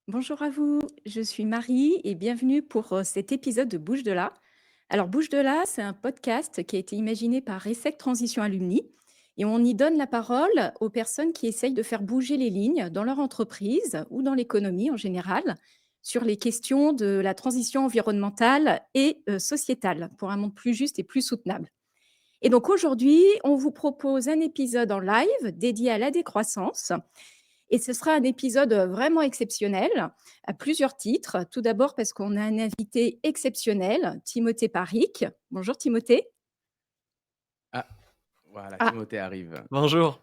Bonjour à vous, je suis Marie et bienvenue pour cet épisode de Bouge de là. Alors Bouge de là, c'est un podcast qui a été imaginé par Ressec Transition Alumni et on y donne la parole aux personnes qui essayent de faire bouger les lignes dans leur entreprise ou dans l'économie en général sur les questions de la transition environnementale et sociétale pour un monde plus juste et plus soutenable. Et donc aujourd'hui, on vous propose un épisode en live dédié à la décroissance et ce sera un épisode vraiment exceptionnel à plusieurs titres. Tout d'abord parce qu'on a un invité exceptionnel, Timothée Paric. Bonjour Timothée. Ah, voilà, Ah, Timothée arrive. Bonjour.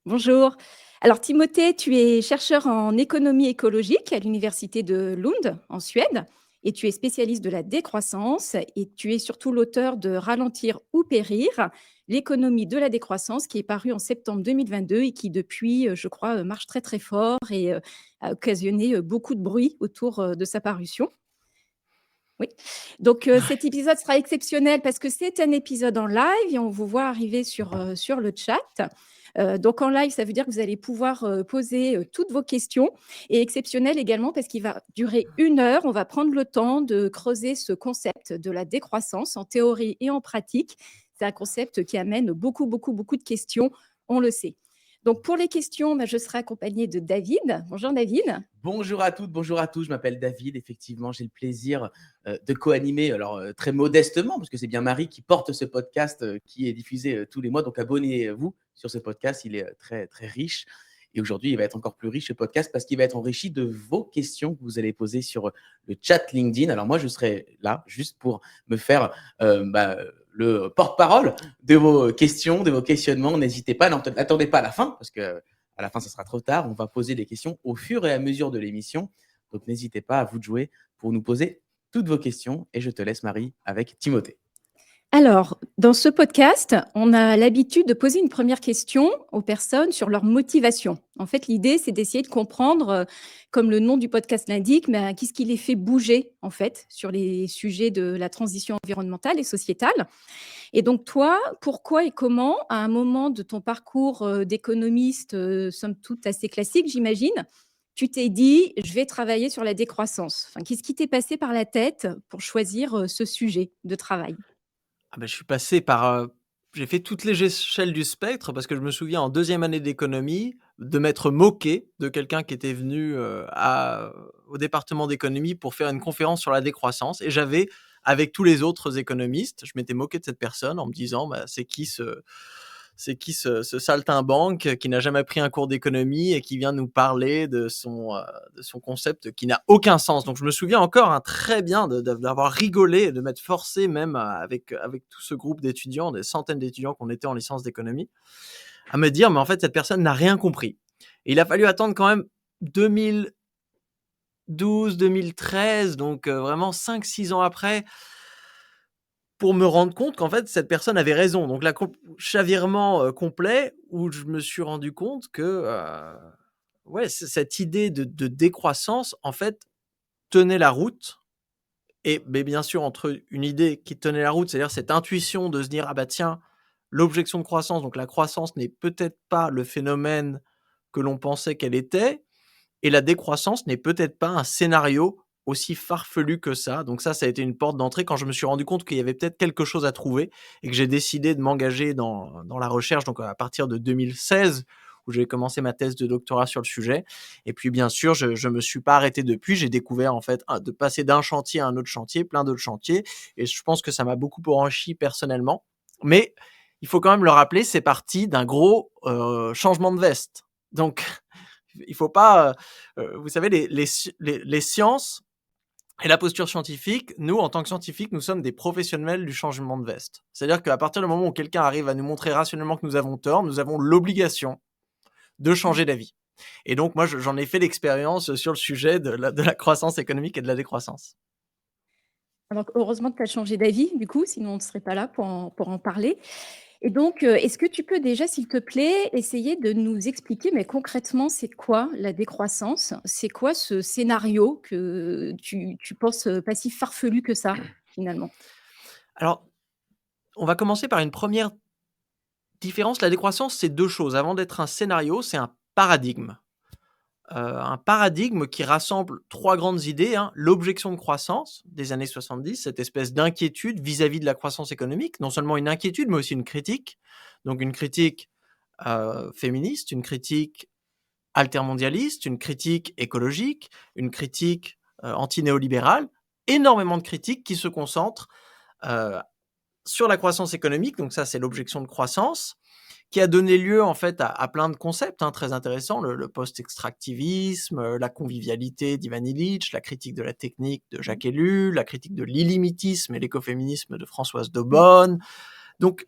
bonjour. Alors Timothée, tu es chercheur en économie écologique à l'université de Lund en Suède et tu es spécialiste de la décroissance et tu es surtout l'auteur de Ralentir ou périr, l'économie de la décroissance qui est paru en septembre 2022 et qui depuis, je crois, marche très très fort et a occasionné beaucoup de bruit autour de sa parution. Oui, donc cet épisode sera exceptionnel parce que c'est un épisode en live et on vous voit arriver sur le chat. Donc en live, ça veut dire que vous allez pouvoir poser toutes vos questions et exceptionnel également parce qu'il va durer 1 heure. On va prendre le temps de creuser ce concept de la décroissance en théorie et en pratique. C'est un concept qui amène beaucoup, beaucoup, beaucoup de questions, on le sait. Donc pour les questions, je serai accompagnée de David. Bonjour David. Bonjour à toutes, bonjour à tous. Je m'appelle David. Effectivement, j'ai le plaisir de co-animer, alors très modestement, parce que c'est bien Marie qui porte ce podcast qui est diffusé tous les mois. Donc abonnez-vous sur ce podcast, il est très très riche. Et aujourd'hui, il va être encore plus riche ce podcast parce qu'il va être enrichi de vos questions que vous allez poser sur le chat LinkedIn. Alors moi, je serai là juste pour me faire le porte-parole de vos questions, de vos questionnements. N'hésitez pas, n'attendez pas à la fin parce que à la fin, ça sera trop tard. On va poser des questions au fur et à mesure de l'émission. Donc, n'hésitez pas à vous de jouer pour nous poser toutes vos questions. Et je te laisse, Marie, avec Timothée. Alors, dans ce podcast, on a l'habitude de poser une première question aux personnes sur leur motivation. En fait, l'idée, c'est d'essayer de comprendre, comme le nom du podcast l'indique, qu'est-ce qui les fait bouger, en fait, sur les sujets de la transition environnementale et sociétale. Et donc, toi, pourquoi et comment, à un moment de ton parcours d'économiste, somme toute assez classique, j'imagine, tu t'es dit, je vais travailler sur la décroissance. Enfin, qu'est-ce qui t'est passé par la tête pour choisir ce sujet de travail? Je suis passé par, j'ai fait toutes les échelles du spectre parce que je me souviens en 2e année d'économie de m'être moqué de quelqu'un qui était venu, au département d'économie pour faire une conférence sur la décroissance et j'avais, avec tous les autres économistes, je m'étais moqué de cette personne en me disant: C'est qui ce saltimbanque qui n'a jamais pris un cours d'économie et qui vient nous parler de son concept qui n'a aucun sens. Donc je me souviens encore très bien d'avoir rigolé et de m'être forcé même avec tout ce groupe d'étudiants, des centaines d'étudiants qu'on était en licence d'économie, à me dire: mais en fait cette personne n'a rien compris. Et il a fallu attendre quand même 2012-2013, donc vraiment 5-6 ans après, pour me rendre compte qu'en fait, cette personne avait raison. Donc chavirement, complet où je me suis rendu compte que, ouais, cette idée de décroissance, en fait, tenait la route et mais bien sûr, entre une idée qui tenait la route, c'est-à-dire cette intuition de se dire: «Ah bah tiens, l'objection de croissance, donc la croissance n'est peut-être pas le phénomène que l'on pensait qu'elle était et la décroissance n'est peut-être pas un scénario aussi farfelu que ça». Donc ça a été une porte d'entrée quand je me suis rendu compte qu'il y avait peut-être quelque chose à trouver et que j'ai décidé de m'engager dans la recherche, donc à partir de 2016 où j'ai commencé ma thèse de doctorat sur le sujet. Et puis bien sûr, je me suis pas arrêté depuis. J'ai découvert en fait de passer d'un chantier à un autre chantier, plein d'autres chantiers et je pense que ça m'a beaucoup enrichi personnellement. Mais il faut quand même le rappeler, c'est parti d'un gros, changement de veste. Donc il faut pas, vous savez, les sciences et la posture scientifique, nous, en tant que scientifiques, nous sommes des professionnels du changement de veste. C'est-à-dire qu'à partir du moment où quelqu'un arrive à nous montrer rationnellement que nous avons tort, nous avons l'obligation de changer d'avis. Et donc moi, j'en ai fait l'expérience sur le sujet de la croissance économique et de la décroissance. Donc heureusement que tu as changé d'avis du coup, sinon on ne serait pas là pour en parler. Et donc, est-ce que tu peux déjà, s'il te plaît, essayer de nous expliquer, mais concrètement, c'est quoi la décroissance? C'est quoi ce scénario que tu penses, pas si farfelu que ça, finalement? Alors, on va commencer par une première différence. La décroissance, c'est 2 choses. Avant d'être un scénario, c'est un paradigme. un paradigme qui rassemble 3 grandes idées, hein. L'objection de croissance des années 70, cette espèce d'inquiétude vis-à-vis de la croissance économique. Non seulement une inquiétude, mais aussi une critique. Donc une critique, féministe, une critique altermondialiste, une critique écologique, une critique, anti-néolibérale. Énormément de critiques qui se concentrent, heu, sur la croissance économique. Donc ça, c'est l'objection de croissance, qui a donné lieu en fait à plein de concepts, hein, très intéressants, le post-extractivisme, la convivialité d'Ivan Illich, la critique de la technique de Mmh. Jacques Ellul, la critique de l'illimitisme et l'écoféminisme de Françoise Mmh. Daubonne. Donc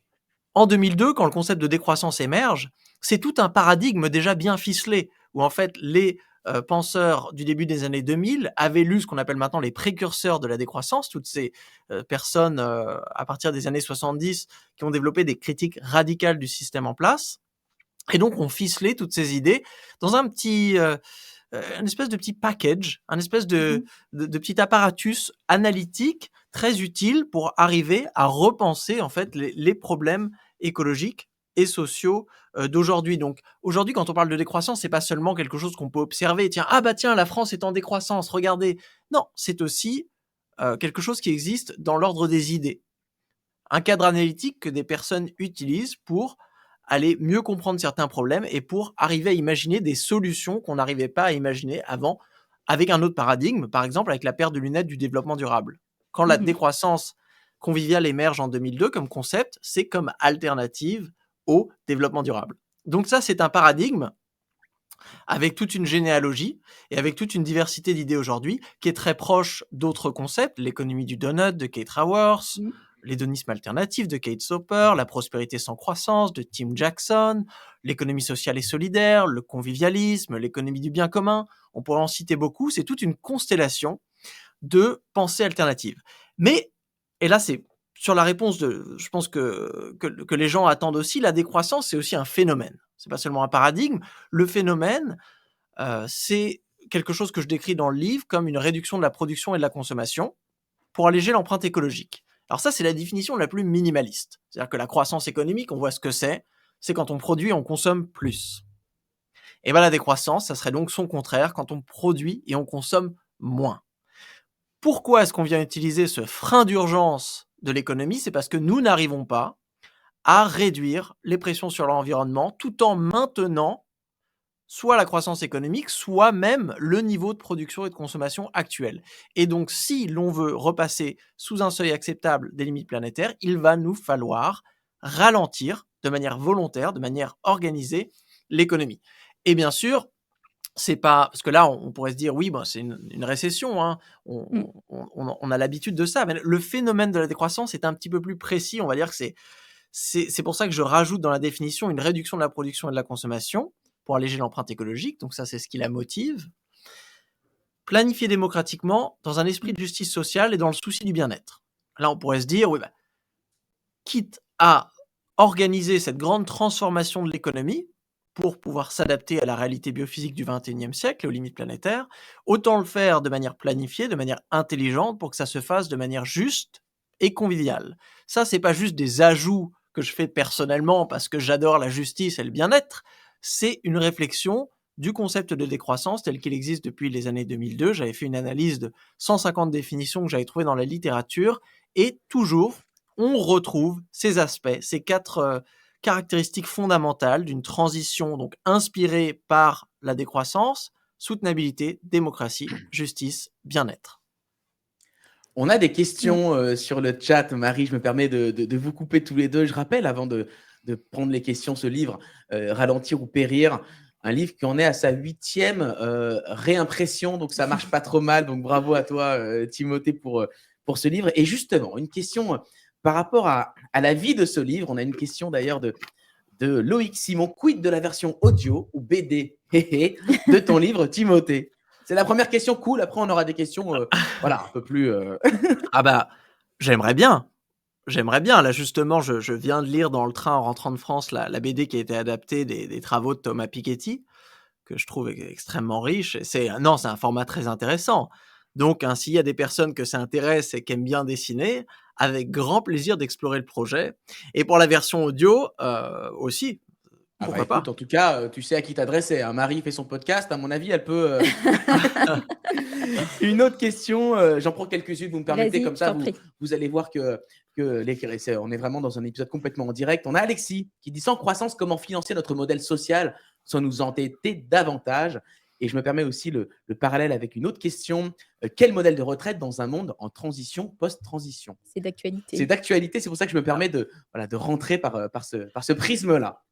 en 2002, quand le concept de décroissance émerge, c'est tout un paradigme déjà bien ficelé, où en fait les penseurs du début des années 2000 avaient lu ce qu'on appelle maintenant les précurseurs de la décroissance, toutes ces personnes à partir des années 70 qui ont développé des critiques radicales du système en place, et donc ont ficelé toutes ces idées dans un petit, une espèce de petit package, un espèce Mmh. de petit apparatus analytique très utile pour arriver à repenser en fait les problèmes écologiques et sociaux d'aujourd'hui. Donc aujourd'hui, quand on parle de décroissance, c'est pas seulement quelque chose qu'on peut observer. Tiens, ah bah tiens, la France est en décroissance, regardez. Non, c'est aussi quelque chose qui existe dans l'ordre des idées. Un cadre analytique que des personnes utilisent pour aller mieux comprendre certains problèmes et pour arriver à imaginer des solutions qu'on n'arrivait pas à imaginer avant avec un autre paradigme, par exemple avec la paire de lunettes du développement durable. Quand la Mmh. décroissance conviviale émerge en 2002 comme concept, c'est comme alternative au développement durable. Donc ça, c'est un paradigme avec toute une généalogie et avec toute une diversité d'idées aujourd'hui qui est très proche d'autres concepts, l'économie du donut de Kate Raworth, Mmh. l'hédonisme alternatif de Kate Soper, la prospérité sans croissance de Tim Jackson, l'économie sociale et solidaire, le convivialisme, l'économie du bien commun. On pourrait en citer beaucoup. C'est toute une constellation de pensées alternatives. Mais, et là c'est sur la réponse de, je pense que les gens attendent aussi, la décroissance, c'est aussi un phénomène. C'est pas seulement un paradigme. Le phénomène, c'est quelque chose que je décris dans le livre comme une réduction de la production et de la consommation pour alléger l'empreinte écologique. Alors ça, c'est la définition la plus minimaliste. C'est-à-dire que la croissance économique, on voit ce que c'est quand on produit et on consomme plus. Et bien la décroissance, ça serait donc son contraire, quand on produit et on consomme moins. Pourquoi est-ce qu'on vient utiliser ce frein d'urgence de l'économie? C'est parce que nous n'arrivons pas à réduire les pressions sur l'environnement tout en maintenant soit la croissance économique, soit même le niveau de production et de consommation actuel. Et donc, si l'on veut repasser sous un seuil acceptable des limites planétaires, il va nous falloir ralentir de manière volontaire, de manière organisée, l'économie. Et bien sûr, c'est pas parce que là, on pourrait se dire oui, ben, c'est une récession, hein. Mmh. On a l'habitude de ça. Mais le phénomène de la décroissance est un petit peu plus précis. On va dire que c'est pour ça que je rajoute dans la définition une réduction de la production et de la consommation pour alléger l'empreinte écologique. Donc ça, c'est ce qui la motive. Planifier démocratiquement dans un esprit de justice sociale et dans le souci du bien-être. Là, on pourrait se dire, oui, bah, quitte à organiser cette grande transformation de l'économie pour pouvoir s'adapter à la réalité biophysique du XXIe siècle et aux limites planétaires, autant le faire de manière planifiée, de manière intelligente, pour que ça se fasse de manière juste et conviviale. Ça, c'est pas juste des ajouts que je fais personnellement parce que j'adore la justice et le bien-être, c'est une réflexion du concept de décroissance tel qu'il existe depuis les années 2002. J'avais fait une analyse de 150 définitions que j'avais trouvées dans la littérature, et toujours, on retrouve ces aspects, ces 4 caractéristiques fondamentales d'une transition donc inspirée par la décroissance: soutenabilité, démocratie, justice, bien-être. On a des Mmh. questions sur le chat, Marie. Je me permets de vous couper tous les deux. Je rappelle, avant de prendre les questions, ce livre, Ralentir ou périr, un livre qui en est à sa 8e réimpression. Donc, ça marche pas trop mal. Donc, bravo à toi, Timothée, pour ce livre. Et justement, une question par rapport à la vie de ce livre. On a une question d'ailleurs de Loïc Simon. Quid de la version audio ou BD de ton livre, Timothée? C'est la première question cool. Après, on aura des questions voilà, un peu plus. Ah bah, j'aimerais bien. J'aimerais bien. Là, justement, je viens de lire dans le train en rentrant de France la BD qui a été adaptée des travaux de Thomas Piketty, que je trouve extrêmement riche. Et non, c'est un format très intéressant. Donc, hein, s'il y a des personnes que ça intéresse et qui aiment bien dessiner, avec grand plaisir d'explorer le projet. Et pour la version audio aussi, Ah bah Pourquoi écoute, pas? en tout cas, tu sais à qui t'adresser, hein. Marie fait son podcast, à mon avis, elle peut, Une autre question, j'en prends quelques-unes, vous me permettez, Vas-y, comme je ça t'en vous prie. vous allez voir que on est vraiment dans un épisode complètement en direct. On a Alexis qui dit: «Sans croissance, comment financer notre modèle social sans nous endetter davantage?» Et je me permets aussi le parallèle avec une autre question, quel modèle de retraite dans un monde en transition, post-transition? C'est C'est d'actualité. d'actualité, c'est pour ça que je me Ah, permets de, voilà, de rentrer par ce prisme-là.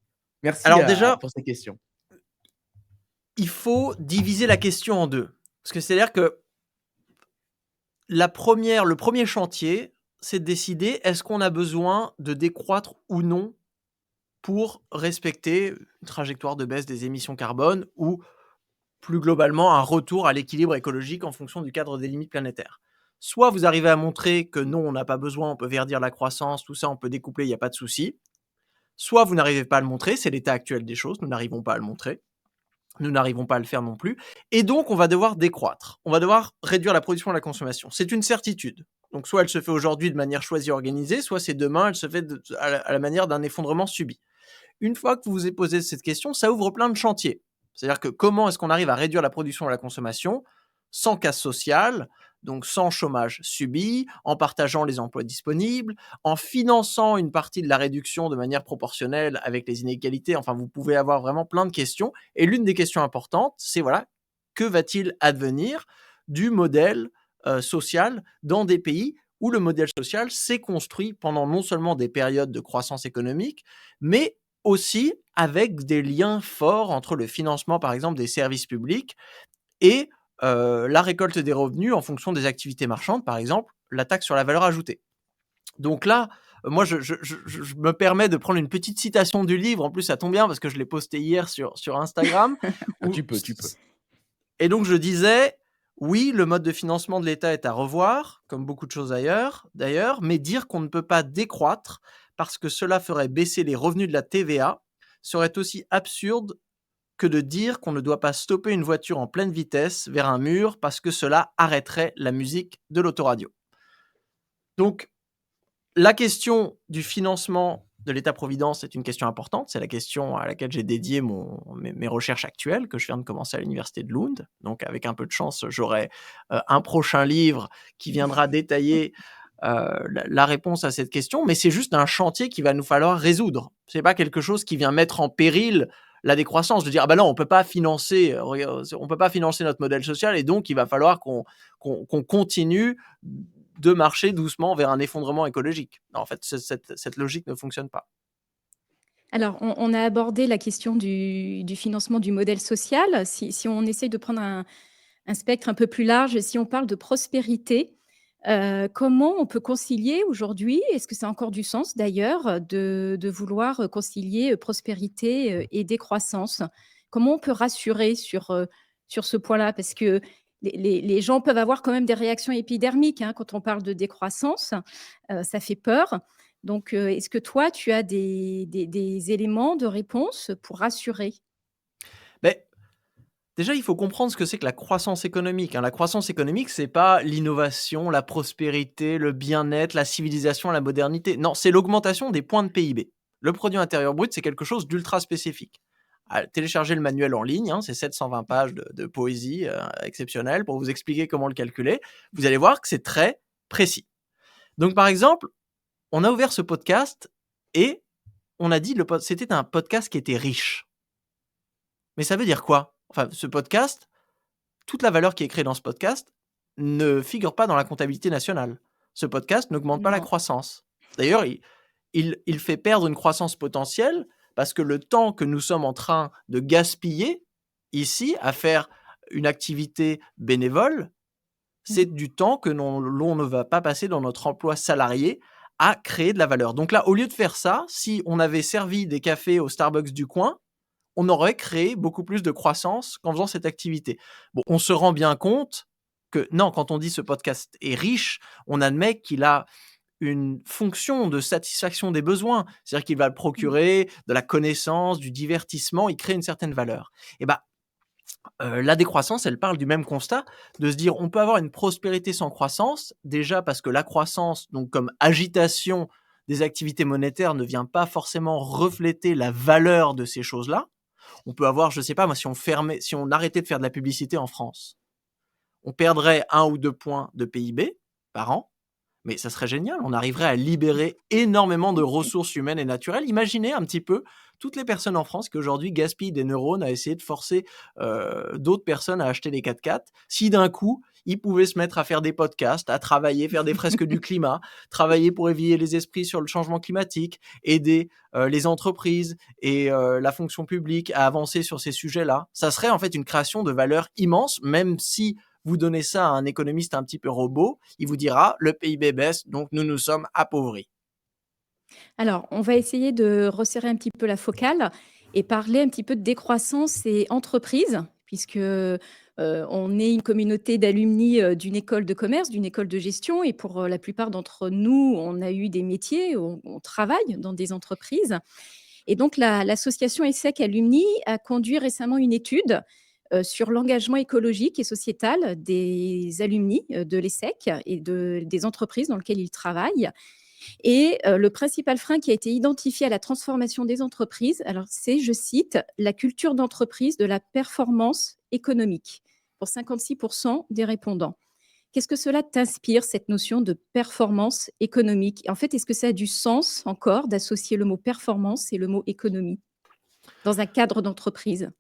Merci, alors déjà, pour ces questions. il faut diviser la question en 2. Parce que c'est-à-dire que le premier chantier, c'est de décider est-ce qu'on a besoin de décroître ou non pour respecter une trajectoire de baisse des émissions carbone ou plus globalement un retour à l'équilibre écologique en fonction du cadre des limites planétaires. Soit vous arrivez à montrer que non, on n'a pas besoin, on peut verdir la croissance, tout ça, on peut découpler, il n'y a pas de souci. Soit vous n'arrivez pas à le montrer, c'est l'état actuel des choses, nous n'arrivons pas à le montrer, nous n'arrivons pas à le faire non plus, et donc on va devoir décroître, on va devoir réduire la production et la consommation. C'est une certitude. Donc soit elle se fait aujourd'hui de manière choisie et organisée, soit c'est demain, elle se fait à la manière d'un effondrement subi. Une fois que vous vous êtes posé cette question, ça ouvre plein de chantiers. C'est-à-dire que comment est-ce qu'on arrive à réduire la production et la consommation sans casse sociale, donc sans chômage subi, en partageant les emplois disponibles, en finançant une partie de la réduction de manière proportionnelle avec les inégalités. Enfin, vous pouvez avoir vraiment plein de questions. Et l'une des questions importantes, c'est voilà, que va-t-il advenir du modèle social dans des pays où le modèle social s'est construit pendant non seulement des périodes de croissance économique, mais aussi avec des liens forts entre le financement, par exemple, des services publics et la récolte des revenus en fonction des activités marchandes, par exemple, la taxe sur la valeur ajoutée. Donc là, moi, je me permets de prendre une petite citation du livre. En plus, ça tombe bien parce que je l'ai posté hier sur Instagram. Ah, Où, tu peux. et donc, je disais, oui, le mode de financement de l'État est à revoir, comme beaucoup de choses ailleurs, d'ailleurs, mais dire qu'on ne peut pas décroître parce que cela ferait baisser les revenus de la TVA serait aussi absurde que de dire qu'on ne doit pas stopper une voiture en pleine vitesse vers un mur parce que cela arrêterait la musique de l'autoradio. Donc, la question du financement de l'État-providence est une question importante. C'est la question à laquelle j'ai dédié mes recherches actuelles que je viens de commencer à l'université de Lund. Donc, avec un peu de chance, j'aurai un prochain livre qui viendra détailler la réponse à cette question. Mais c'est juste un chantier qu'il va nous falloir résoudre. Ce n'est pas quelque chose qui vient mettre en péril la décroissance, de dire ah ben non, on peut pas financer notre modèle social et donc il va falloir qu'on continue de marcher doucement vers un effondrement écologique. Non, en fait, cette logique ne fonctionne pas. Alors, on a abordé la question du financement du modèle social. Si on essaye de prendre un spectre un peu plus large, si on parle de prospérité, comment on peut concilier aujourd'hui, est-ce que ça a encore du sens d'ailleurs, de vouloir concilier prospérité et décroissance? Comment on peut rassurer sur ce point-là? Parce que les gens peuvent avoir quand même des réactions épidermiques, hein, quand on parle de décroissance, ça fait peur. Donc, est-ce que toi, tu as des éléments de réponse pour rassurer? Mais déjà, il faut comprendre ce que c'est que la croissance économique, hein. La croissance économique, c'est pas l'innovation, la prospérité, le bien-être, la civilisation, la modernité. Non, c'est l'augmentation des points de PIB. Le produit intérieur brut, c'est quelque chose d'ultra spécifique. Téléchargez le manuel en ligne, hein, c'est 720 pages de poésie exceptionnelle pour vous expliquer comment le calculer. Vous allez voir que c'est très précis. Donc, par exemple, on a ouvert ce podcast et on a dit que c'était un podcast qui était riche. Mais ça veut dire quoi? Enfin, ce podcast, toute la valeur qui est créée dans ce podcast ne figure pas dans la comptabilité nationale. Ce podcast n'augmente pas la Non. croissance. D'ailleurs, il fait perdre une croissance potentielle parce que le temps que nous sommes en train de gaspiller ici à faire une activité bénévole, c'est Mmh. du temps que l'on ne va pas passer dans notre emploi salarié à créer de la valeur. Donc là, au lieu de faire ça, si on avait servi des cafés au Starbucks du coin, on aurait créé beaucoup plus de croissance qu'en faisant cette activité. Bon, on se rend bien compte que non, quand on dit ce podcast est riche, on admet qu'il a une fonction de satisfaction des besoins. C'est-à-dire qu'il va Mmh. procurer de la connaissance, du divertissement, il crée une certaine valeur. Et ben, la décroissance, elle parle du même constat, de se dire on peut avoir une prospérité sans croissance, déjà parce que la croissance, donc comme agitation des activités monétaires ne vient pas forcément refléter la valeur de ces choses-là. On peut avoir, je sais pas moi, si on arrêtait de faire de la publicité en France, on perdrait 1 ou 2 points de PIB par an, mais ça serait génial. On arriverait à libérer énormément de ressources humaines et naturelles. Imaginez un petit peu toutes les personnes en France qui aujourd'hui gaspillent des neurones à essayer de forcer d'autres personnes à acheter des 4x4. Si d'un coup, ils pouvaient se mettre à faire des podcasts, à travailler, faire des fresques du climat, travailler pour éveiller les esprits sur le changement climatique, aider les entreprises et la fonction publique à avancer sur ces sujets-là, ça serait en fait une création de valeur immense, même si vous donnez ça à un économiste un petit peu robot, il vous dira le PIB baisse, donc nous nous sommes appauvris. Alors, on va essayer de resserrer un petit peu la focale et parler un petit peu de décroissance et entreprise, puisque on est une communauté d'alumni d'une école de commerce, d'une école de gestion. Et pour la plupart d'entre nous, on a eu des métiers, on travaille dans des entreprises. Et donc, l'association ESSEC Alumni a conduit récemment une étude sur l'engagement écologique et sociétal des alumni de l'ESSEC et des entreprises dans lesquelles ils travaillent. Et le principal frein qui a été identifié à la transformation des entreprises, alors c'est, je cite, «la culture d'entreprise de la performance économique» pour 56 des répondants. Qu'est-ce que cela t'inspire, cette notion de performance économique? En fait, est-ce que ça a du sens encore d'associer le mot performance et le mot économie dans un cadre d'entreprise?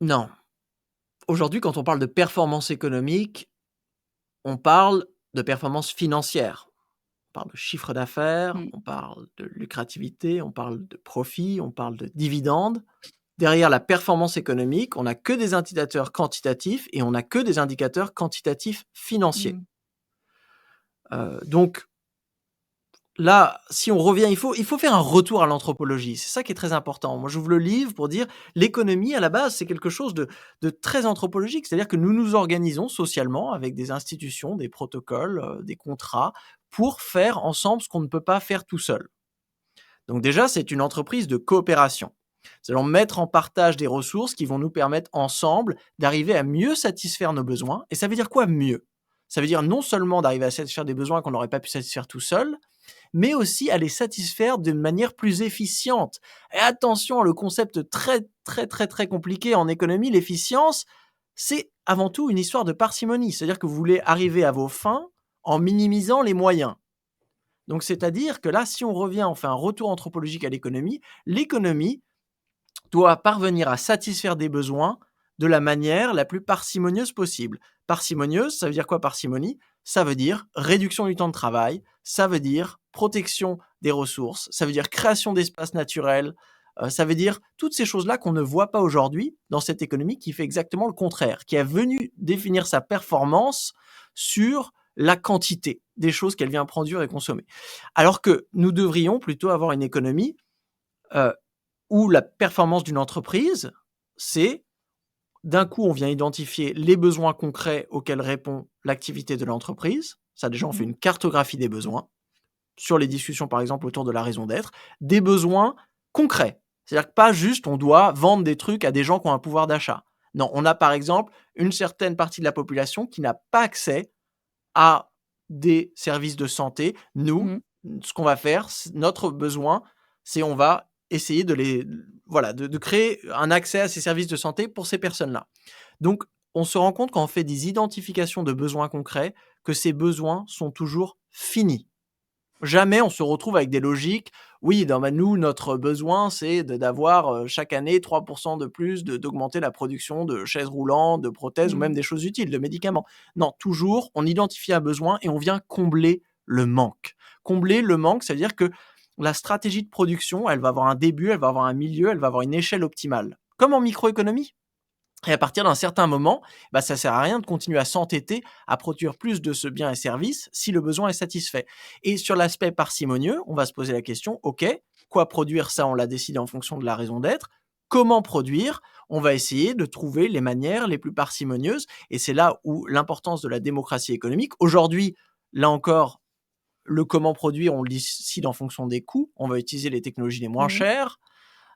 Non. Aujourd'hui, quand on parle de performance économique, on parle de performance financière. On parle de chiffre d'affaires, Mmh. on parle de lucrativité, on parle de profit, on parle de dividendes. Derrière la performance économique, on n'a que des indicateurs quantitatifs et on n'a que des indicateurs quantitatifs financiers. Mmh. Donc là, si on revient, il faut faire un retour à l'anthropologie. C'est ça qui est très important. Moi, j'ouvre le livre pour dire l'économie, à la base, c'est quelque chose de très anthropologique. C'est-à-dire que nous nous organisons socialement avec des institutions, des protocoles, des contrats pour faire ensemble ce qu'on ne peut pas faire tout seul. Donc déjà, c'est une entreprise de coopération. Nous allons mettre en partage des ressources qui vont nous permettre ensemble d'arriver à mieux satisfaire nos besoins. Et ça veut dire quoi mieux? Ça veut dire non seulement d'arriver à satisfaire des besoins qu'on n'aurait pas pu satisfaire tout seul, mais aussi à les satisfaire d'une manière plus efficiente. Et attention, le concept très, très, très, très compliqué en économie, l'efficience, c'est avant tout une histoire de parcimonie. C'est-à-dire que vous voulez arriver à vos fins en minimisant les moyens. Donc, c'est-à-dire que là, si on revient, on fait un retour anthropologique à l'économie doit parvenir à satisfaire des besoins de la manière la plus parcimonieuse possible. Parcimonieuse, ça veut dire quoi parcimonie? Ça veut dire réduction du temps de travail, ça veut dire protection des ressources, ça veut dire création d'espaces naturels, ça veut dire toutes ces choses-là qu'on ne voit pas aujourd'hui dans cette économie qui fait exactement le contraire, qui est venue définir sa performance sur la quantité des choses qu'elle vient produire et consommer. Alors que nous devrions plutôt avoir une économie où la performance d'une entreprise, c'est d'un coup, on vient identifier les besoins concrets auxquels répond l'activité de l'entreprise. Ça, déjà, on fait Mmh. une cartographie des besoins sur les discussions, par exemple, autour de la raison d'être, des besoins concrets. C'est-à-dire que pas juste on doit vendre des trucs à des gens qui ont un pouvoir d'achat. Non, on a par exemple une certaine partie de la population qui n'a pas accès à des services de santé. Nous, Mmh. ce qu'on va faire, notre besoin, c'est on va essayer de créer un accès à ces services de santé pour ces personnes-là. Donc, on se rend compte quand on fait des identifications de besoins concrets, que ces besoins sont toujours finis. Jamais on se retrouve avec des logiques. Oui, nous, notre besoin, c'est d'avoir chaque année 3% de plus, d'augmenter la production de chaises roulantes, de prothèses ou même Mmh. des choses utiles, de médicaments. Non, toujours, on identifie un besoin et on vient combler le manque. Combler le manque, ça veut dire que la stratégie de production, elle va avoir un début, elle va avoir un milieu, elle va avoir une échelle optimale. Comme en microéconomie. Et à partir d'un certain moment, ça sert à rien de continuer à s'entêter à produire plus de ce bien et service si le besoin est satisfait. Et sur l'aspect parcimonieux, on va se poser la question, OK, quoi produire, ça on l'a décidé en fonction de la raison d'être. Comment produire? On va essayer de trouver les manières les plus parcimonieuses. Et c'est là où l'importance de la démocratie économique. Aujourd'hui, là encore, le comment produire, on le décide en fonction des coûts. On va utiliser les technologies les moins Mmh. chères.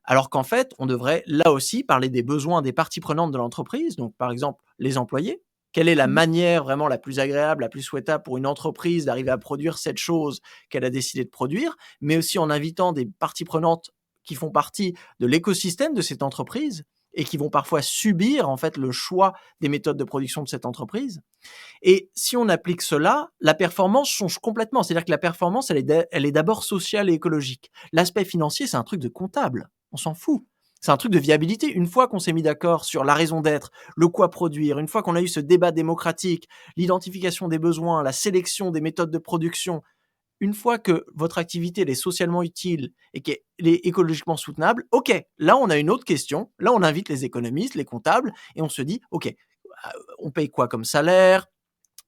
Alors qu'en fait, on devrait là aussi parler des besoins des parties prenantes de l'entreprise, donc par exemple les employés. Quelle est la Mmh. manière vraiment la plus agréable, la plus souhaitable pour une entreprise d'arriver à produire cette chose qu'elle a décidé de produire, mais aussi en invitant des parties prenantes qui font partie de l'écosystème de cette entreprise et qui vont parfois subir en fait le choix des méthodes de production de cette entreprise. Et si on applique cela, la performance change complètement. C'est-à-dire que la performance, elle est d'abord sociale et écologique. L'aspect financier, c'est un truc de comptable. On s'en fout. C'est un truc de viabilité. Une fois qu'on s'est mis d'accord sur la raison d'être, le quoi produire, une fois qu'on a eu ce débat démocratique, l'identification des besoins, la sélection des méthodes de production, une fois que votre activité elle est socialement utile et qu'elle est écologiquement soutenable, ok, là on a une autre question. Là on invite les économistes, les comptables, et on se dit, ok, on paye quoi comme salaire?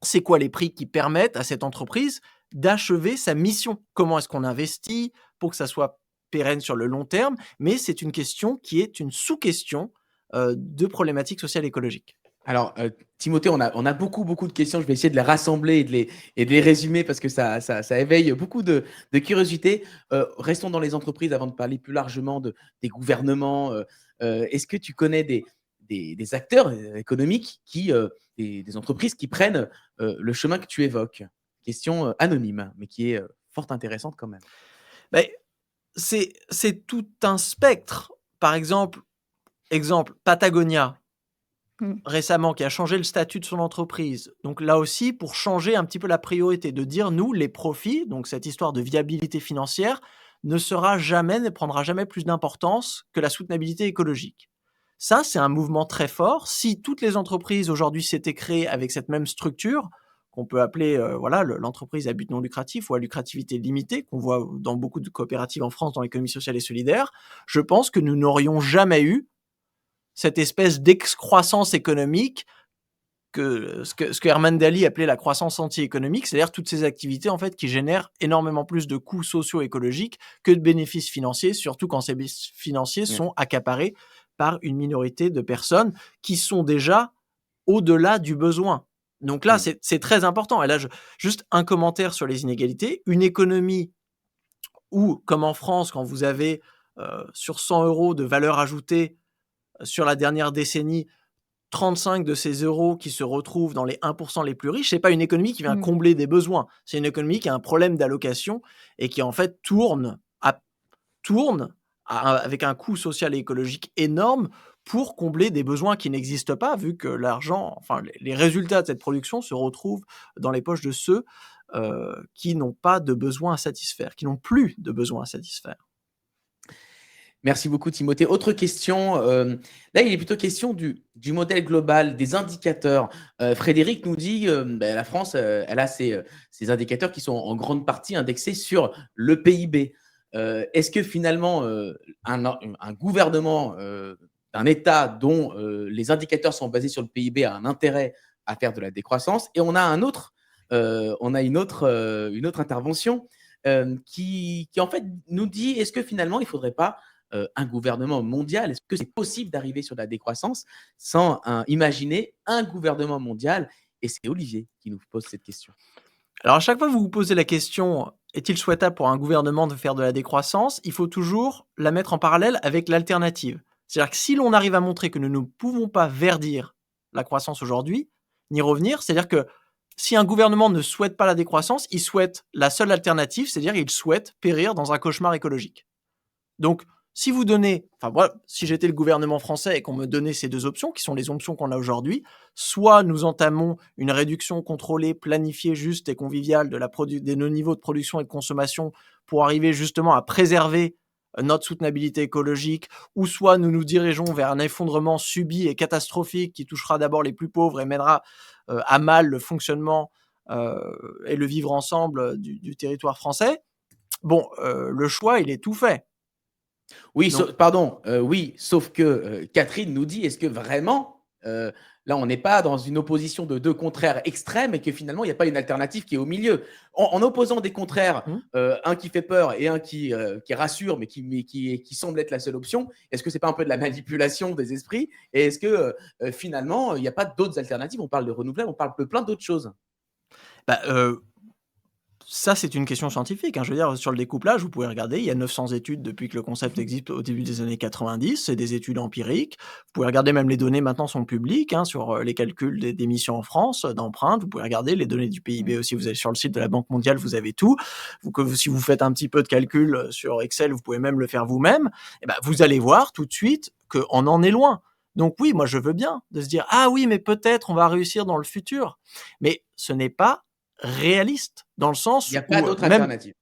C'est quoi les prix qui permettent à cette entreprise d'achever sa mission? Comment est-ce qu'on investit pour que ça soit pérenne sur le long terme? Mais c'est une question qui est une sous-question de problématiques sociales et écologiques. Alors, Timothée, on a beaucoup, beaucoup de questions. Je vais essayer de les rassembler et de les résumer parce que ça éveille beaucoup de curiosité. Restons dans les entreprises avant de parler plus largement des gouvernements. Est-ce que tu connais des acteurs économiques des entreprises qui prennent le chemin que tu évoques? Question anonyme, mais qui est fort intéressante quand même. Ben, c'est tout un spectre. Par exemple, Patagonia, Mmh. récemment, qui a changé le statut de son entreprise. Donc là aussi, pour changer un petit peu la priorité, de dire, nous, les profits, donc cette histoire de viabilité financière, ne prendra jamais plus d'importance que la soutenabilité écologique. Ça, c'est un mouvement très fort. Si toutes les entreprises aujourd'hui s'étaient créées avec cette même structure, qu'on peut appeler voilà l'entreprise à but non lucratif ou à lucrativité limitée, qu'on voit dans beaucoup de coopératives en France dans l'économie sociale et solidaire, je pense que nous n'aurions jamais eu cette espèce d'excroissance économique ce que Herman Daly appelait la croissance anti-économique, c'est-à-dire toutes ces activités en fait qui génèrent énormément plus de coûts socio-écologiques que de bénéfices financiers, surtout quand ces bénéfices financiers Ouais. sont accaparés par une minorité de personnes qui sont déjà au-delà du besoin. Donc là, Mm. c'est très important. Et là, juste un commentaire sur les inégalités. Une économie où, comme en France, quand vous avez sur 100 euros de valeur ajoutée sur la dernière décennie, 35 de ces euros qui se retrouvent dans les 1% les plus riches, c'est pas une économie qui vient Mmh. combler des besoins. C'est une économie qui a un problème d'allocation et qui en fait avec un coût social et écologique énorme pour combler des besoins qui n'existent pas, vu que l'argent, enfin les résultats de cette production se retrouvent dans les poches de ceux qui n'ont pas de besoins à satisfaire, qui n'ont plus de besoins à satisfaire. Merci beaucoup, Timothée. Autre question, là, il est plutôt question du modèle global, des indicateurs. Frédéric nous dit, la France, elle a ses indicateurs qui sont en grande partie indexés sur le PIB. Est-ce que finalement, un gouvernement, d'un État dont, les indicateurs sont basés sur le PIB a un intérêt à faire de la décroissance? Et on a une autre intervention, qui en fait nous dit: «Est-ce que finalement il ne faudrait pas un gouvernement mondial? Est-ce que c'est possible d'arriver sur la décroissance sans imaginer un gouvernement mondial?» Et c'est Olivier qui nous pose cette question. Alors à chaque fois que vous vous posez la question, est-il souhaitable pour un gouvernement de faire de la décroissance, il faut toujours la mettre en parallèle avec l'alternative. C'est-à-dire que si l'on arrive à montrer que nous ne pouvons pas verdir la croissance aujourd'hui, ni revenir, c'est-à-dire que si un gouvernement ne souhaite pas la décroissance, il souhaite la seule alternative, c'est-à-dire il souhaite périr dans un cauchemar écologique. Donc, si vous donnez, enfin moi, si j'étais le gouvernement français et qu'on me donnait ces deux options, qui sont les options qu'on a aujourd'hui, soit nous entamons une réduction contrôlée, planifiée, juste et conviviale de nos niveaux de production et de consommation pour arriver justement à préserver notre soutenabilité écologique, ou soit nous nous dirigeons vers un effondrement subi et catastrophique qui touchera d'abord les plus pauvres et mènera à mal le fonctionnement et le vivre ensemble du territoire français. Bon, le choix, il est tout fait. Oui, Donc, pardon, oui, sauf que Catherine nous dit, est-ce que vraiment, là, on n'est pas dans une opposition de deux contraires extrêmes et que finalement, il n'y a pas une alternative qui est au milieu? En opposant des contraires, un qui fait peur et un qui rassure, mais qui semble être la seule option, est-ce que c'est pas un peu de la manipulation des esprits? Et est-ce que finalement, il n'y a pas d'autres alternatives? On parle de renouvelables, on parle de plein d'autres choses. bah, Ça, c'est une question scientifique, hein. Je veux dire, sur le découplage, vous pouvez regarder, il y a 900 études depuis que le concept existe au début des années 90. C'est des études empiriques. Vous pouvez regarder, même les données maintenant sont publiques, hein, sur les calculs d'émissions en France, d'empreintes. Vous pouvez regarder les données du PIB aussi. Vous allez sur le site de la Banque mondiale, vous avez tout. Si vous faites un petit peu de calcul sur Excel, vous pouvez même le faire vous-même. Et ben, vous allez voir tout de suite qu'on en est loin. Donc oui, moi je veux bien de se dire ah oui, mais peut-être on va réussir dans le futur. Mais ce n'est pas réaliste dans le Il sens n'y a où pas d'autre même alternative.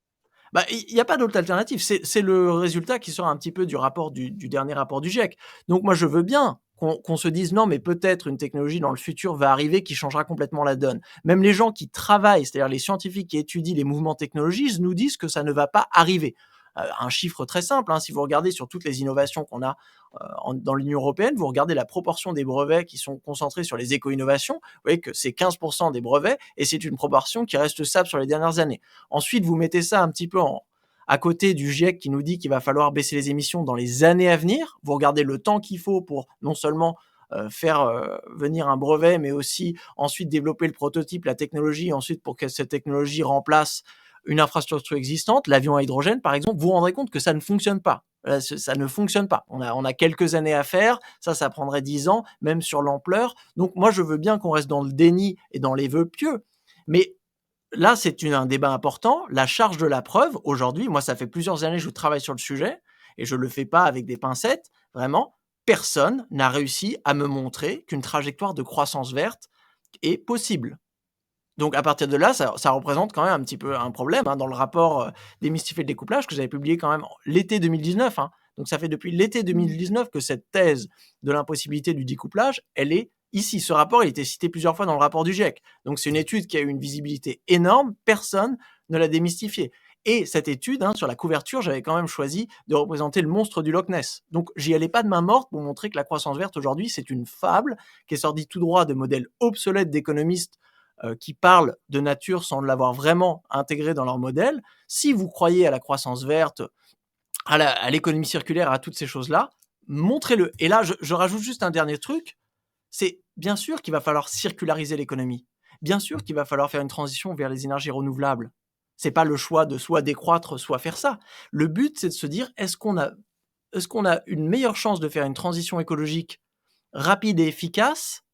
il y a pas d'autre alternative. C'est le résultat qui sort un petit peu du rapport du dernier rapport du GIEC. Donc moi je veux bien qu'on se dise non, mais peut-être une technologie dans le futur va arriver qui changera complètement la donne. Même les gens qui travaillent, c'est-à-dire les scientifiques qui étudient les mouvements technologiques, nous disent que ça ne va pas arriver. Un chiffre très simple, hein, si vous regardez sur toutes les innovations qu'on a dans l'Union européenne, vous regardez la proportion des brevets qui sont concentrés sur les éco-innovations, vous voyez que c'est 15% des brevets, et c'est une proportion qui reste stable sur les dernières années. Ensuite, vous mettez ça un petit peu à côté du GIEC qui nous dit qu'il va falloir baisser les émissions dans les années à venir. Vous regardez le temps qu'il faut pour non seulement faire venir un brevet, mais aussi ensuite développer le prototype, la technologie, ensuite pour que cette technologie remplace une infrastructure existante, l'avion à hydrogène par exemple, vous vous rendrez compte que ça ne fonctionne pas. Ça ne fonctionne pas. On a quelques années à faire, ça prendrait 10 ans, même sur l'ampleur. Donc moi, je veux bien qu'on reste dans le déni et dans les vœux pieux, mais là, c'est un débat important. La charge de la preuve, aujourd'hui, moi, ça fait plusieurs années que je travaille sur le sujet, et je ne le fais pas avec des pincettes, vraiment, personne n'a réussi à me montrer qu'une trajectoire de croissance verte est possible. Donc à partir de là, ça représente quand même un petit peu un problème, hein, dans le rapport Démystifier le découplage que j'avais publié quand même l'été 2019. Hein. Donc ça fait depuis l'été 2019 que cette thèse de l'impossibilité du découplage, elle est ici. Ce rapport, il a été cité plusieurs fois dans le rapport du GIEC. Donc c'est une étude qui a eu une visibilité énorme, personne ne l'a démystifiée. Et cette étude, hein, sur la couverture, j'avais quand même choisi de représenter le monstre du Loch Ness. Donc j'y allais pas de main morte pour montrer que la croissance verte aujourd'hui, c'est une fable qui est sortie tout droit de modèles obsolètes d'économistes qui parlent de nature sans l'avoir vraiment intégré dans leur modèle. Si vous croyez à la croissance verte, à l'économie circulaire, à toutes ces choses-là, montrez-le. Et là, je rajoute juste un dernier truc, c'est bien sûr qu'il va falloir circulariser l'économie. Bien sûr qu'il va falloir faire une transition vers les énergies renouvelables. C'est pas le choix de soit décroître, soit faire ça. Le but, c'est de se dire, est-ce qu'on a une meilleure chance de faire une transition écologique rapide et efficace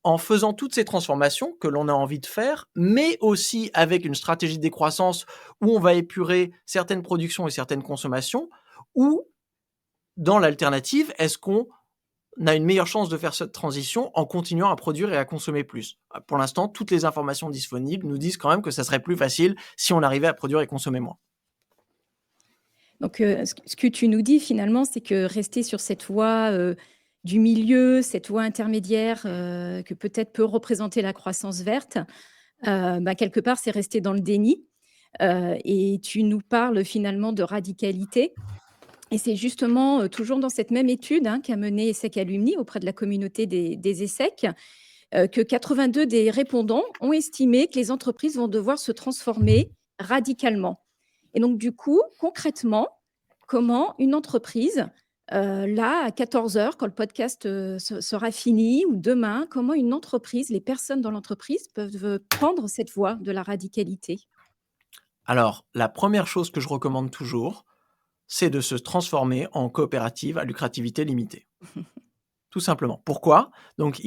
en faisant toutes ces transformations que l'on a envie de faire, mais aussi avec une stratégie de décroissance où on va épurer certaines productions et certaines consommations, ou dans l'alternative, est-ce qu'on a une meilleure chance de faire cette transition en continuant à produire et à consommer plus? Pour l'instant, toutes les informations disponibles nous disent quand même que ça serait plus facile si on arrivait à produire et consommer moins. Donc, ce que tu nous dis finalement, c'est que rester sur cette voie du milieu, cette voie intermédiaire que peut-être peut représenter la croissance verte, quelque part, c'est rester dans le déni. Et tu nous parles finalement de radicalité. Et c'est justement toujours dans cette même étude qu'a menée ESSEC Alumni auprès de la communauté des ESSEC, que 82 des répondants ont estimé que les entreprises vont devoir se transformer radicalement. Et donc, du coup, concrètement, comment une entreprise, là, à 14h, quand le podcast sera fini, ou demain, comment une entreprise, les personnes dans l'entreprise peuvent prendre cette voie de la radicalité? Alors, la première chose que je recommande toujours, c'est de se transformer en coopérative à lucrativité limitée. Tout simplement. Pourquoi? Donc,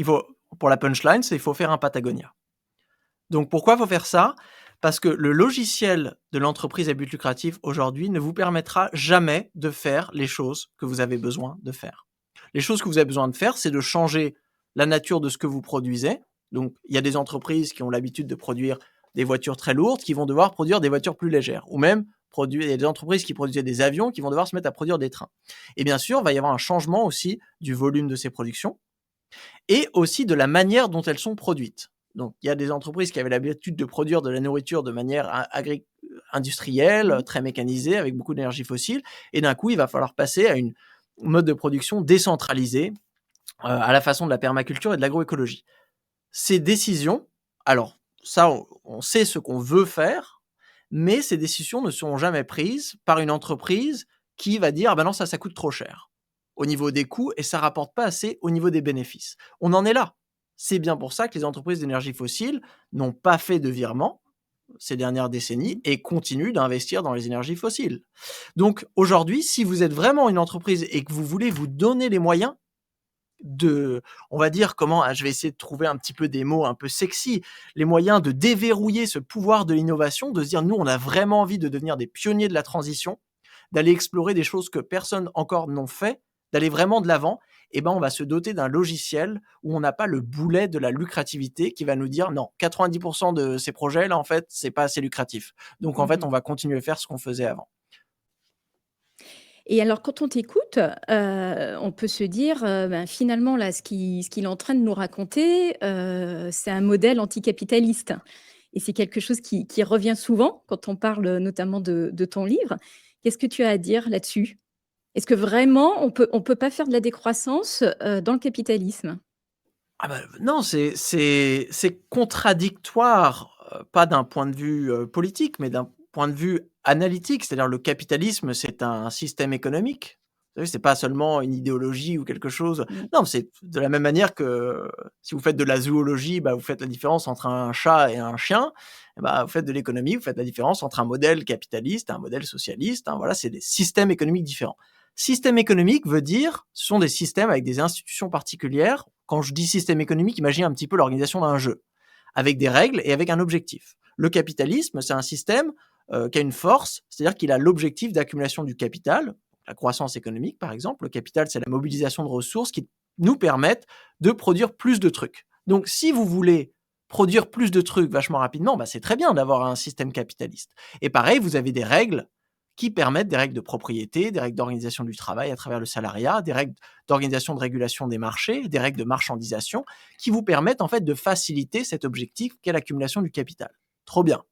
pour la punchline, il faut faire un Patagonia. Donc, pourquoi il faut faire ça? Parce que le logiciel de l'entreprise à but lucratif aujourd'hui ne vous permettra jamais de faire les choses que vous avez besoin de faire. Les choses que vous avez besoin de faire, c'est de changer la nature de ce que vous produisez. Donc, il y a des entreprises qui ont l'habitude de produire des voitures très lourdes qui vont devoir produire des voitures plus légères. Ou même, il y a des entreprises qui produisaient des avions qui vont devoir se mettre à produire des trains. Et bien sûr, il va y avoir un changement aussi du volume de ces productions et aussi de la manière dont elles sont produites. Donc, il y a des entreprises qui avaient l'habitude de produire de la nourriture de manière industrielle, très mécanisée, avec beaucoup d'énergie fossile. Et d'un coup, il va falloir passer à une mode de production décentralisée, à la façon de la permaculture et de l'agroécologie. Ces décisions, alors ça, on sait ce qu'on veut faire, mais ces décisions ne seront jamais prises par une entreprise qui va dire « ah ben non, ça coûte trop cher » au niveau des coûts et ça rapporte pas assez au niveau des bénéfices. On en est là. C'est bien pour ça que les entreprises d'énergie fossile n'ont pas fait de virement ces dernières décennies et continue d'investir dans les énergies fossiles. Donc aujourd'hui, si vous êtes vraiment une entreprise et que vous voulez vous donner les moyens de, on va dire je vais essayer de trouver un petit peu des mots un peu sexy, les moyens de déverrouiller ce pouvoir de l'innovation, de se dire, nous, on a vraiment envie de devenir des pionniers de la transition, d'aller explorer des choses que personne encore n'ont fait, d'aller vraiment de l'avant, et ben on va se doter d'un logiciel où on n'a pas le boulet de la lucrativité qui va nous dire, non, 90% de ces projets, là, en fait, c'est pas assez lucratif. Donc, en fait, on va continuer à faire ce qu'on faisait avant. Et alors, quand on t'écoute, on peut se dire, finalement, là, ce qu'il est en train de nous raconter, c'est un modèle anticapitaliste et c'est quelque chose qui revient souvent quand on parle, notamment de ton livre. Qu'est-ce que tu as à dire là-dessus? Est-ce que vraiment on peut pas faire de la décroissance, dans le capitalisme? Ah bah, non, c'est contradictoire, pas d'un point de vue, politique, mais d'un point de vue analytique. C'est-à-dire le capitalisme, c'est un système économique. Vous savez, c'est pas seulement une idéologie ou quelque chose. Mmh. Non, c'est de la même manière que si vous faites de la zoologie, bah, vous faites la différence entre un chat et un chien. Et bah, vous faites de l'économie, vous faites la différence entre un modèle capitaliste et un modèle socialiste, hein. Voilà, c'est des systèmes économiques différents. Système économique veut dire, ce sont des systèmes avec des institutions particulières. Quand je dis système économique, imaginez un petit peu l'organisation d'un jeu, avec des règles et avec un objectif. Le capitalisme, c'est un système qui a une force, c'est-à-dire qu'il a l'objectif d'accumulation du capital, la croissance économique par exemple. Le capital, c'est la mobilisation de ressources qui nous permettent de produire plus de trucs. Donc si vous voulez produire plus de trucs vachement rapidement, bah, c'est très bien d'avoir un système capitaliste. Et pareil, vous avez des règles qui permettent des règles de propriété, des règles d'organisation du travail à travers le salariat, des règles d'organisation de régulation des marchés, des règles de marchandisation, qui vous permettent en fait de faciliter cet objectif qu'est l'accumulation du capital. Trop bien.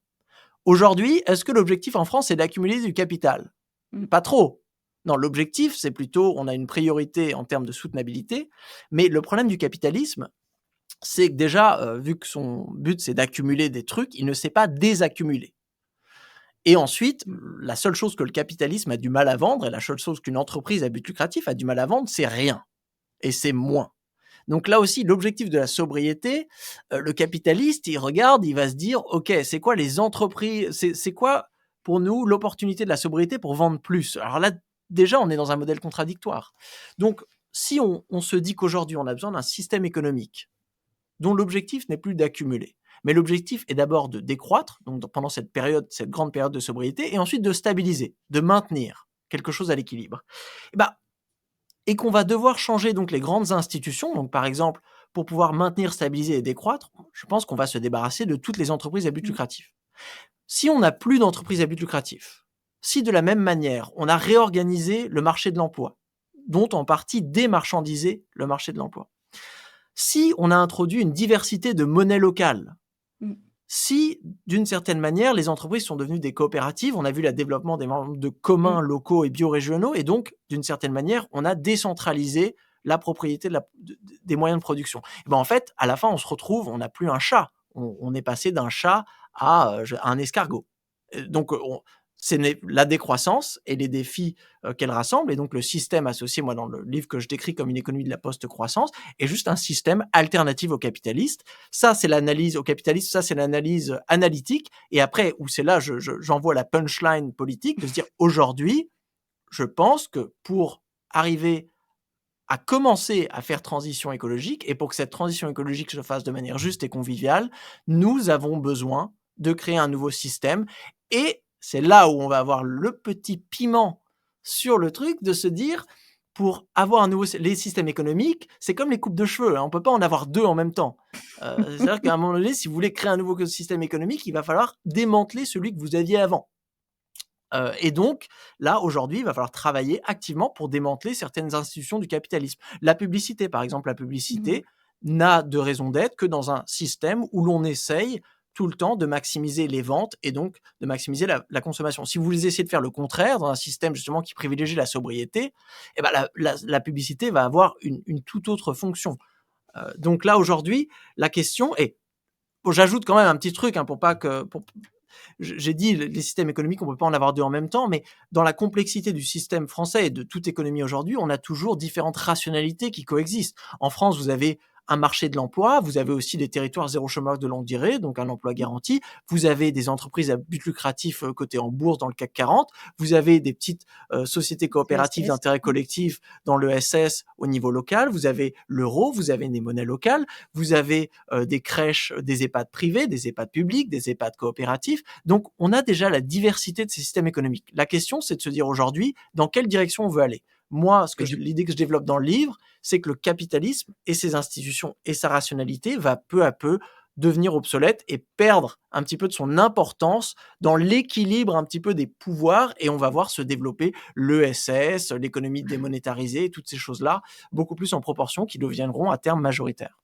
Aujourd'hui, est-ce que l'objectif en France est d'accumuler du capital? Mmh. Pas trop. Non, l'objectif, c'est plutôt, on a une priorité en termes de soutenabilité, mais le problème du capitalisme, c'est que déjà, vu que son but c'est d'accumuler des trucs, il ne sait pas désaccumuler. Et ensuite, la seule chose que le capitalisme a du mal à vendre, et la seule chose qu'une entreprise à but lucratif a du mal à vendre, c'est rien. Et c'est moins. Donc là aussi, l'objectif de la sobriété, le capitaliste, il regarde, il va se dire, OK, c'est quoi les entreprises, c'est quoi pour nous l'opportunité de la sobriété pour vendre plus? Alors là, déjà, on est dans un modèle contradictoire. Donc, si on se dit qu'aujourd'hui, on a besoin d'un système économique dont l'objectif n'est plus d'accumuler, mais l'objectif est d'abord de décroître, donc pendant cette période, cette grande période de sobriété, et ensuite de stabiliser, de maintenir quelque chose à l'équilibre. Et, et qu'on va devoir changer donc les grandes institutions, donc par exemple, pour pouvoir maintenir, stabiliser et décroître, je pense qu'on va se débarrasser de toutes les entreprises à but lucratif. Si on n'a plus d'entreprises à but lucratif, si de la même manière, on a réorganisé le marché de l'emploi, dont en partie démarchandisé le marché de l'emploi, si on a introduit une diversité de monnaies locales, Mmh. si d'une certaine manière les entreprises sont devenues des coopératives, on a vu le développement des membres de communs locaux et biorégionaux, et donc d'une certaine manière on a décentralisé la propriété des moyens de production. Et en fait, à la fin, on se retrouve, on n'a plus un chat, on est passé d'un chat à un escargot. Donc c'est la décroissance et les défis qu'elle rassemble, et donc le système associé, moi dans le livre que je décris comme une économie de la post-croissance, est juste un système alternatif au capitaliste. Ça, c'est l'analyse au capitaliste, ça, c'est l'analyse analytique, et après, où c'est là, j'envoie la punchline politique, de se dire, aujourd'hui, je pense que pour arriver à commencer à faire transition écologique, et pour que cette transition écologique se fasse de manière juste et conviviale, nous avons besoin de créer un nouveau système, et c'est là où on va avoir le petit piment sur le truc de se dire, pour avoir un nouveau, les systèmes économiques, c'est comme les coupes de cheveux, hein, on peut pas en avoir deux en même temps. C'est-à-dire qu'à un moment donné, si vous voulez créer un nouveau système économique, il va falloir démanteler celui que vous aviez avant. Et donc, là, aujourd'hui, il va falloir travailler activement pour démanteler certaines institutions du capitalisme. La publicité, par exemple, la publicité n'a de raison d'être que dans un système où l'on essaye tout le temps de maximiser les ventes et donc de maximiser la consommation. Si vous essayez de faire le contraire, dans un système justement qui privilégie la sobriété, eh ben la publicité va avoir une toute autre fonction. Donc là, aujourd'hui, la question est... Bon, j'ajoute quand même un petit truc, hein, pour pas que... J'ai dit, les systèmes économiques, on ne peut pas en avoir deux en même temps, mais dans la complexité du système français et de toute économie aujourd'hui, on a toujours différentes rationalités qui coexistent. En France, vous avez un marché de l'emploi, vous avez aussi des territoires zéro chômeur de longue durée, donc un emploi garanti, vous avez des entreprises à but lucratif cotées en bourse dans le CAC 40, vous avez des petites sociétés coopératives CSS. d'intérêt collectif dans le SS au niveau local, vous avez l'euro, vous avez des monnaies locales, vous avez des crèches, des EHPAD privés, des EHPAD publics, des EHPAD coopératifs. Donc, on a déjà la diversité de ces systèmes économiques. La question, c'est de se dire aujourd'hui, dans quelle direction on veut aller. Moi, Mais du l'idée que je développe dans le livre, c'est que le capitalisme et ses institutions et sa rationalité va peu à peu devenir obsolète et perdre un petit peu de son importance dans l'équilibre un petit peu des pouvoirs, et on va voir se développer l'ESS, l'économie démonétarisée, toutes ces choses-là, beaucoup plus en proportion, qui deviendront à terme majoritaires.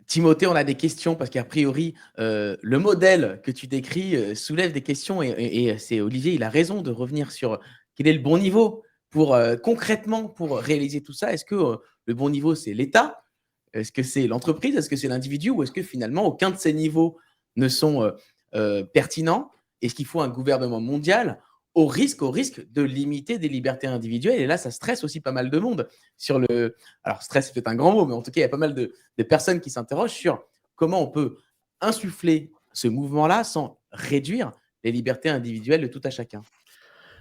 Timothée, on a des questions parce qu'a priori, le modèle que tu décris soulève des questions et c'est Olivier, il a raison de revenir sur quel est le bon niveau pour concrètement pour réaliser tout ça. Est-ce que le bon niveau, c'est l'État? Est-ce que c'est l'entreprise? Est-ce que c'est l'individu? Ou est-ce que finalement, aucun de ces niveaux ne sont pertinents? Est-ce qu'il faut un gouvernement mondial au risque de limiter des libertés individuelles? Et là, ça stresse aussi pas mal de monde sur le. Alors, stress, c'est peut-être un grand mot, mais en tout cas, il y a pas mal de personnes qui s'interrogent sur comment on peut insuffler ce mouvement-là sans réduire les libertés individuelles de tout à chacun.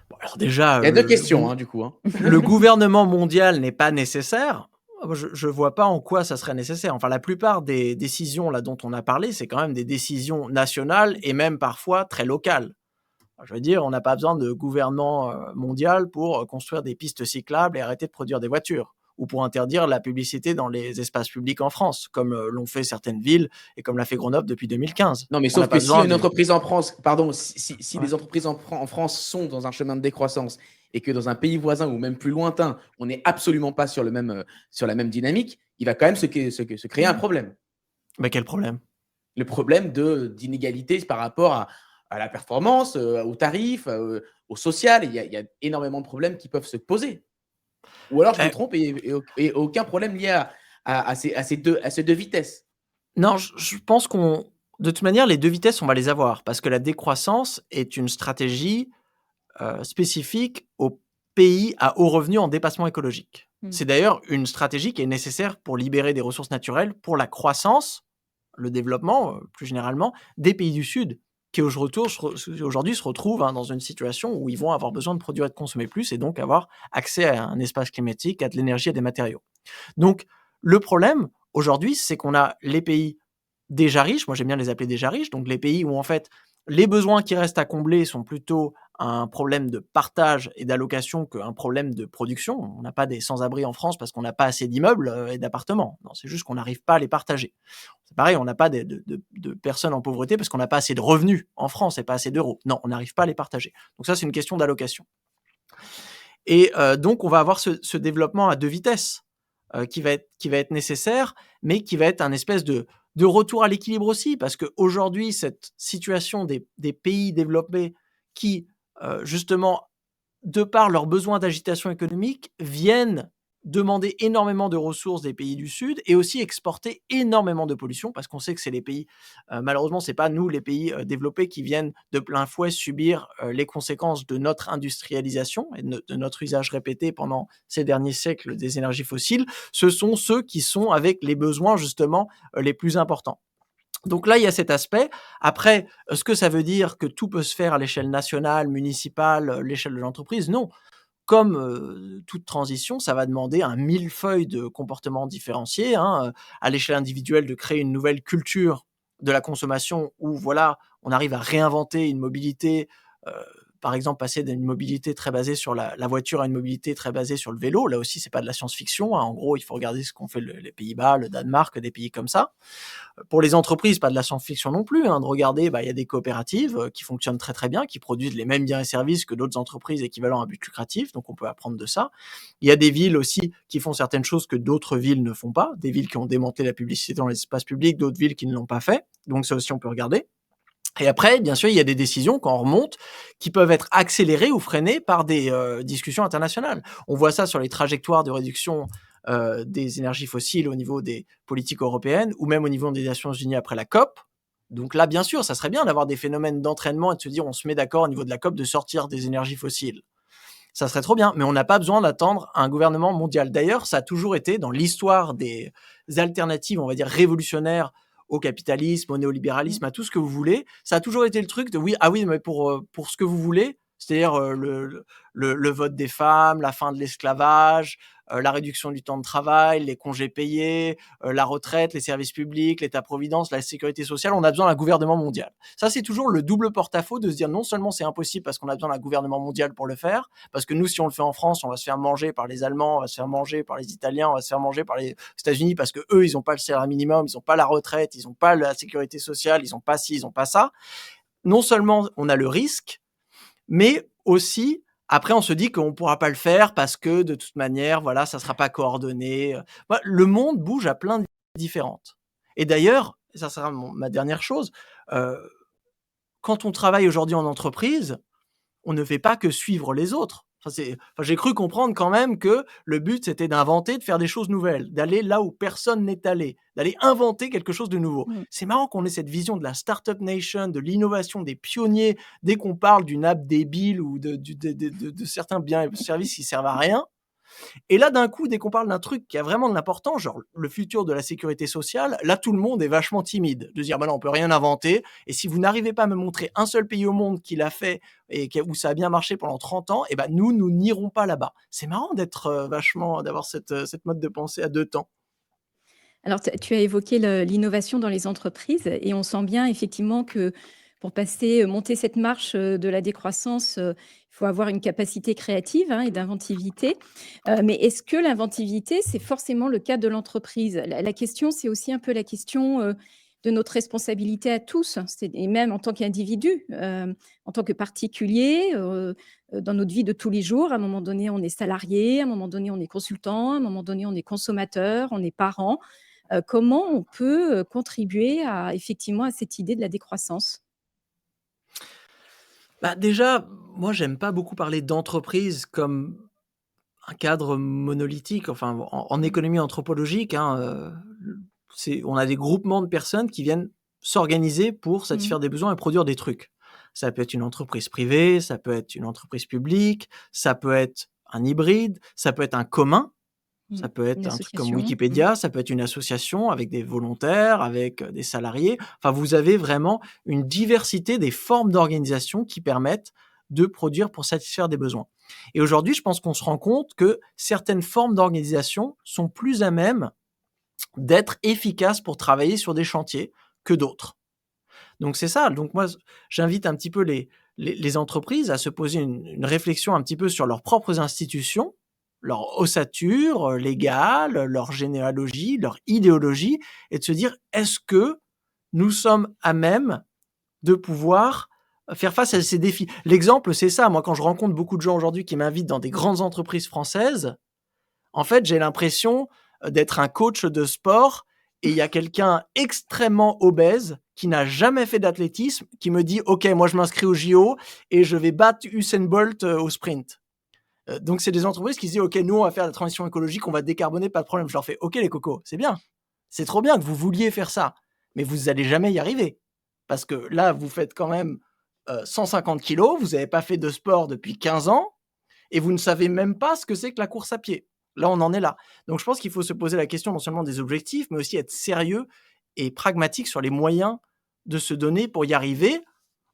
Bon, alors déjà, Il y a deux questions, du coup. le gouvernement mondial n'est pas nécessaire. Je ne vois pas en quoi ça serait nécessaire. Enfin, la plupart des décisions là dont on a parlé, c'est quand même des décisions nationales et même parfois très locales. Je veux dire, on n'a pas besoin de gouvernement mondial pour construire des pistes cyclables et arrêter de produire des voitures, ou pour interdire la publicité dans les espaces publics en France, comme l'ont fait certaines villes et comme l'a fait Grenoble depuis 2015. Non, mais On n'a sauf pas que si besoin une entreprise en France, pardon, si Ouais. les entreprises en France sont dans un chemin de décroissance et que dans un pays voisin ou même plus lointain, on n'est absolument pas sur la même dynamique, il va quand même se créer un problème. Mais quel problème? Le problème d'inégalité par rapport à la performance, aux tarifs, au social. Il y a énormément de problèmes qui peuvent se poser. Ou alors je me Eh, trompe et aucun problème lié à ces deux vitesses. Non, je pense de toute manière, les deux vitesses, on va les avoir, parce que la décroissance est une stratégie spécifique aux pays à haut revenu en dépassement écologique. C'est d'ailleurs une stratégie qui est nécessaire pour libérer des ressources naturelles pour la croissance, le développement, plus généralement, des pays du Sud, qui aujourd'hui se retrouvent dans une situation où ils vont avoir besoin de produire et de consommer plus, et donc avoir accès à un espace climatique, à de l'énergie et des matériaux. Donc, le problème, aujourd'hui, c'est qu'on a les pays déjà riches, moi j'aime bien les appeler déjà riches, donc les pays où en fait les besoins qui restent à combler sont plutôt un problème de partage et d'allocation qu'un problème de production. On n'a pas des sans-abri en France parce qu'on n'a pas assez d'immeubles et d'appartements. Non, c'est juste qu'on n'arrive pas à les partager. C'est pareil, on n'a pas de personnes en pauvreté parce qu'on n'a pas assez de revenus en France et pas assez d'euros. Non, on n'arrive pas à les partager. Donc ça, c'est une question d'allocation. Et donc, on va avoir ce développement à deux vitesses qui va être nécessaire, mais qui va être un espèce de retour à l'équilibre aussi, parce qu'aujourd'hui, cette situation des pays développés qui, justement, de par leurs besoins d'agitation économique, viennent demander énormément de ressources des pays du Sud et aussi exporter énormément de pollution, parce qu'on sait que c'est les pays, malheureusement, c'est pas nous, les pays développés, qui viennent de plein fouet subir les conséquences de notre industrialisation et de notre usage répété pendant ces derniers siècles des énergies fossiles. Ce sont ceux qui sont avec les besoins, justement, les plus importants. Donc là, il y a cet aspect. Après, est-ce que ça veut dire que tout peut se faire à l'échelle nationale, municipale, l'échelle de l'entreprise? Non. Comme toute transition, ça va demander un millefeuille de comportements différenciés, à l'échelle individuelle, de créer une nouvelle culture de la consommation où, voilà, on arrive à réinventer une mobilité, par exemple, passer d'une mobilité très basée sur la voiture à une mobilité très basée sur le vélo. Là aussi, c'est pas de la science-fiction. En gros, il faut regarder ce qu'ont fait les Pays-Bas, le Danemark, des pays comme ça. Pour les entreprises, pas de la science-fiction non plus, de regarder, il y a des coopératives qui fonctionnent très très bien, qui produisent les mêmes biens et services que d'autres entreprises équivalents à but lucratif, donc on peut apprendre de ça. Il y a des villes aussi qui font certaines choses que d'autres villes ne font pas, des villes qui ont démantelé la publicité dans les espaces publics, d'autres villes qui ne l'ont pas fait, donc ça aussi on peut regarder. Et après, bien sûr, il y a des décisions, quand on remonte, qui peuvent être accélérées ou freinées par des discussions internationales. On voit ça sur les trajectoires de réduction des énergies fossiles au niveau des politiques européennes ou même au niveau des Nations Unies après la COP. Donc là, bien sûr, ça serait bien d'avoir des phénomènes d'entraînement et de se dire on se met d'accord au niveau de la COP de sortir des énergies fossiles. Ça serait trop bien, mais on n'a pas besoin d'attendre un gouvernement mondial. D'ailleurs, ça a toujours été dans l'histoire des alternatives, on va dire révolutionnaires au capitalisme, au néolibéralisme, à tout ce que vous voulez. Ça a toujours été le truc de oui, ah oui, mais pour ce que vous voulez, c'est-à-dire le vote des femmes, la fin de l'esclavage, la réduction du temps de travail, les congés payés, la retraite, les services publics, l'État-providence, la sécurité sociale, on a besoin d'un gouvernement mondial. Ça, c'est toujours le double porte-à-faux de se dire non seulement c'est impossible parce qu'on a besoin d'un gouvernement mondial pour le faire, parce que nous, si on le fait en France, on va se faire manger par les Allemands, on va se faire manger par les Italiens, on va se faire manger par les États-Unis parce que eux, ils n'ont pas le salaire minimum, ils n'ont pas la retraite, ils n'ont pas la sécurité sociale, ils n'ont pas ci, ils n'ont pas ça. Non seulement on a le risque, mais aussi, après, on se dit qu'on ne pourra pas le faire parce que de toute manière, voilà, ça ne sera pas coordonné. Le monde bouge à plein de différentes. Et d'ailleurs, ça sera ma dernière chose, quand on travaille aujourd'hui en entreprise, on ne fait pas que suivre les autres. J'ai cru comprendre quand même que le but, c'était d'inventer, de faire des choses nouvelles, d'aller là où personne n'est allé, d'aller inventer quelque chose de nouveau. C'est marrant qu'on ait cette vision de la Startup Nation, de l'innovation, des pionniers, dès qu'on parle d'une app débile ou de certains biens et services qui servent à rien. Et là, d'un coup, dès qu'on parle d'un truc qui a vraiment de l'importance, genre le futur de la sécurité sociale, là, tout le monde est vachement timide de dire, bah non, on peut rien inventer. Et si vous n'arrivez pas à me montrer un seul pays au monde qui l'a fait et où ça a bien marché pendant 30 ans, et ben nous n'irons pas là-bas. C'est marrant d'être d'avoir cette mode de pensée à deux temps. Alors, tu as évoqué l'innovation dans les entreprises et on sent bien effectivement que pour monter cette marche de la décroissance, il faut avoir une capacité créative et d'inventivité. Mais est-ce que l'inventivité, c'est forcément le cas de l'entreprise? La question, c'est aussi un peu la question de notre responsabilité à tous, et même en tant qu'individu, en tant que particulier, dans notre vie de tous les jours. À un moment donné, on est salarié, à un moment donné, on est consultant, à un moment donné, on est consommateur, on est parent. Comment on peut contribuer effectivement à cette idée de la décroissance? Déjà, moi, j'aime pas beaucoup parler d'entreprise comme un cadre monolithique. Enfin, en économie anthropologique, on a des groupements de personnes qui viennent s'organiser pour satisfaire des besoins et produire des trucs. Ça peut être une entreprise privée, ça peut être une entreprise publique, ça peut être un hybride, ça peut être un commun. Ça peut être Une un truc comme association? Wikipédia, ça peut être une association avec des volontaires, avec des salariés. Enfin, vous avez vraiment une diversité des formes d'organisation qui permettent de produire pour satisfaire des besoins. Et aujourd'hui, je pense qu'on se rend compte que certaines formes d'organisation sont plus à même d'être efficaces pour travailler sur des chantiers que d'autres. Donc c'est ça. Donc moi, j'invite un petit peu les entreprises à se poser une réflexion un petit peu sur leurs propres institutions, leur ossature légale, leur généalogie, leur idéologie, et de se dire, est-ce que nous sommes à même de pouvoir faire face à ces défis? L'exemple, c'est ça. Moi, quand je rencontre beaucoup de gens aujourd'hui qui m'invitent dans des grandes entreprises françaises, en fait, j'ai l'impression d'être un coach de sport et il y a quelqu'un extrêmement obèse qui n'a jamais fait d'athlétisme qui me dit « Ok, moi je m'inscris au JO et je vais battre Usain Bolt au sprint ». Donc, c'est des entreprises qui se disent « Ok, nous on va faire la transition écologique, on va décarboner, pas de problème ». Je leur fais « Ok les cocos, c'est bien. C'est trop bien que vous vouliez faire ça, mais vous n'allez jamais y arriver. Parce que là, vous faites quand même 150 kilos, vous n'avez pas fait de sport depuis 15 ans et vous ne savez même pas ce que c'est que la course à pied. Là, on en est là. Donc, je pense qu'il faut se poser la question non seulement des objectifs, mais aussi être sérieux et pragmatique sur les moyens de se donner pour y arriver,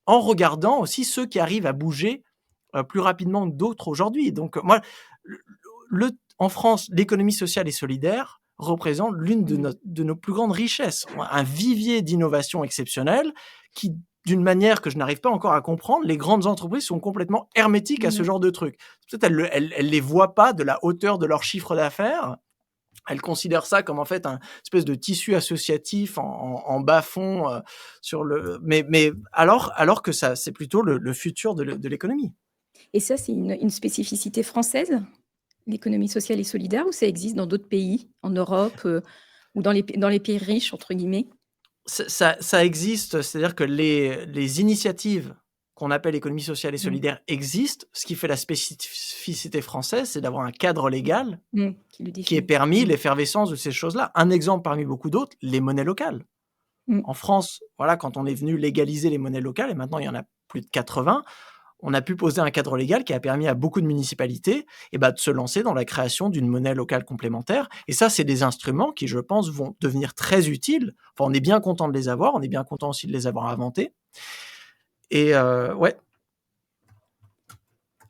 en regardant aussi ceux qui arrivent à bouger plus rapidement que d'autres aujourd'hui. Donc, moi, en France, l'économie sociale et solidaire représente l'une de nos plus grandes richesses. Un vivier d'innovation exceptionnelle qui, d'une manière que je n'arrive pas encore à comprendre, les grandes entreprises sont complètement hermétiques à ce genre de trucs. Peut-être elles les voient pas de la hauteur de leur chiffre d'affaires. Elles considèrent ça comme en fait un espèce de tissu associatif en bas-fond mais alors que ça c'est plutôt le futur de l'économie. Et ça, c'est une spécificité française, l'économie sociale et solidaire, ou ça existe dans d'autres pays, en Europe, ou dans les pays «riches» entre guillemets? Ça existe, c'est-à-dire que les initiatives qu'on appelle économie sociale et solidaire existent. Ce qui fait la spécificité française, c'est d'avoir un cadre légal Qui le qui est définit. permis l'effervescence de ces choses-là. Un exemple parmi beaucoup d'autres, les monnaies locales. En France, voilà, quand on est venu légaliser les monnaies locales, et maintenant il y en a plus de 80, on a pu poser un cadre légal qui a permis à beaucoup de municipalités de se lancer dans la création d'une monnaie locale complémentaire. Et ça, c'est des instruments qui, je pense, vont devenir très utiles. Enfin, on est bien content de les avoir, on est bien content aussi de les avoir inventés. Et ouais.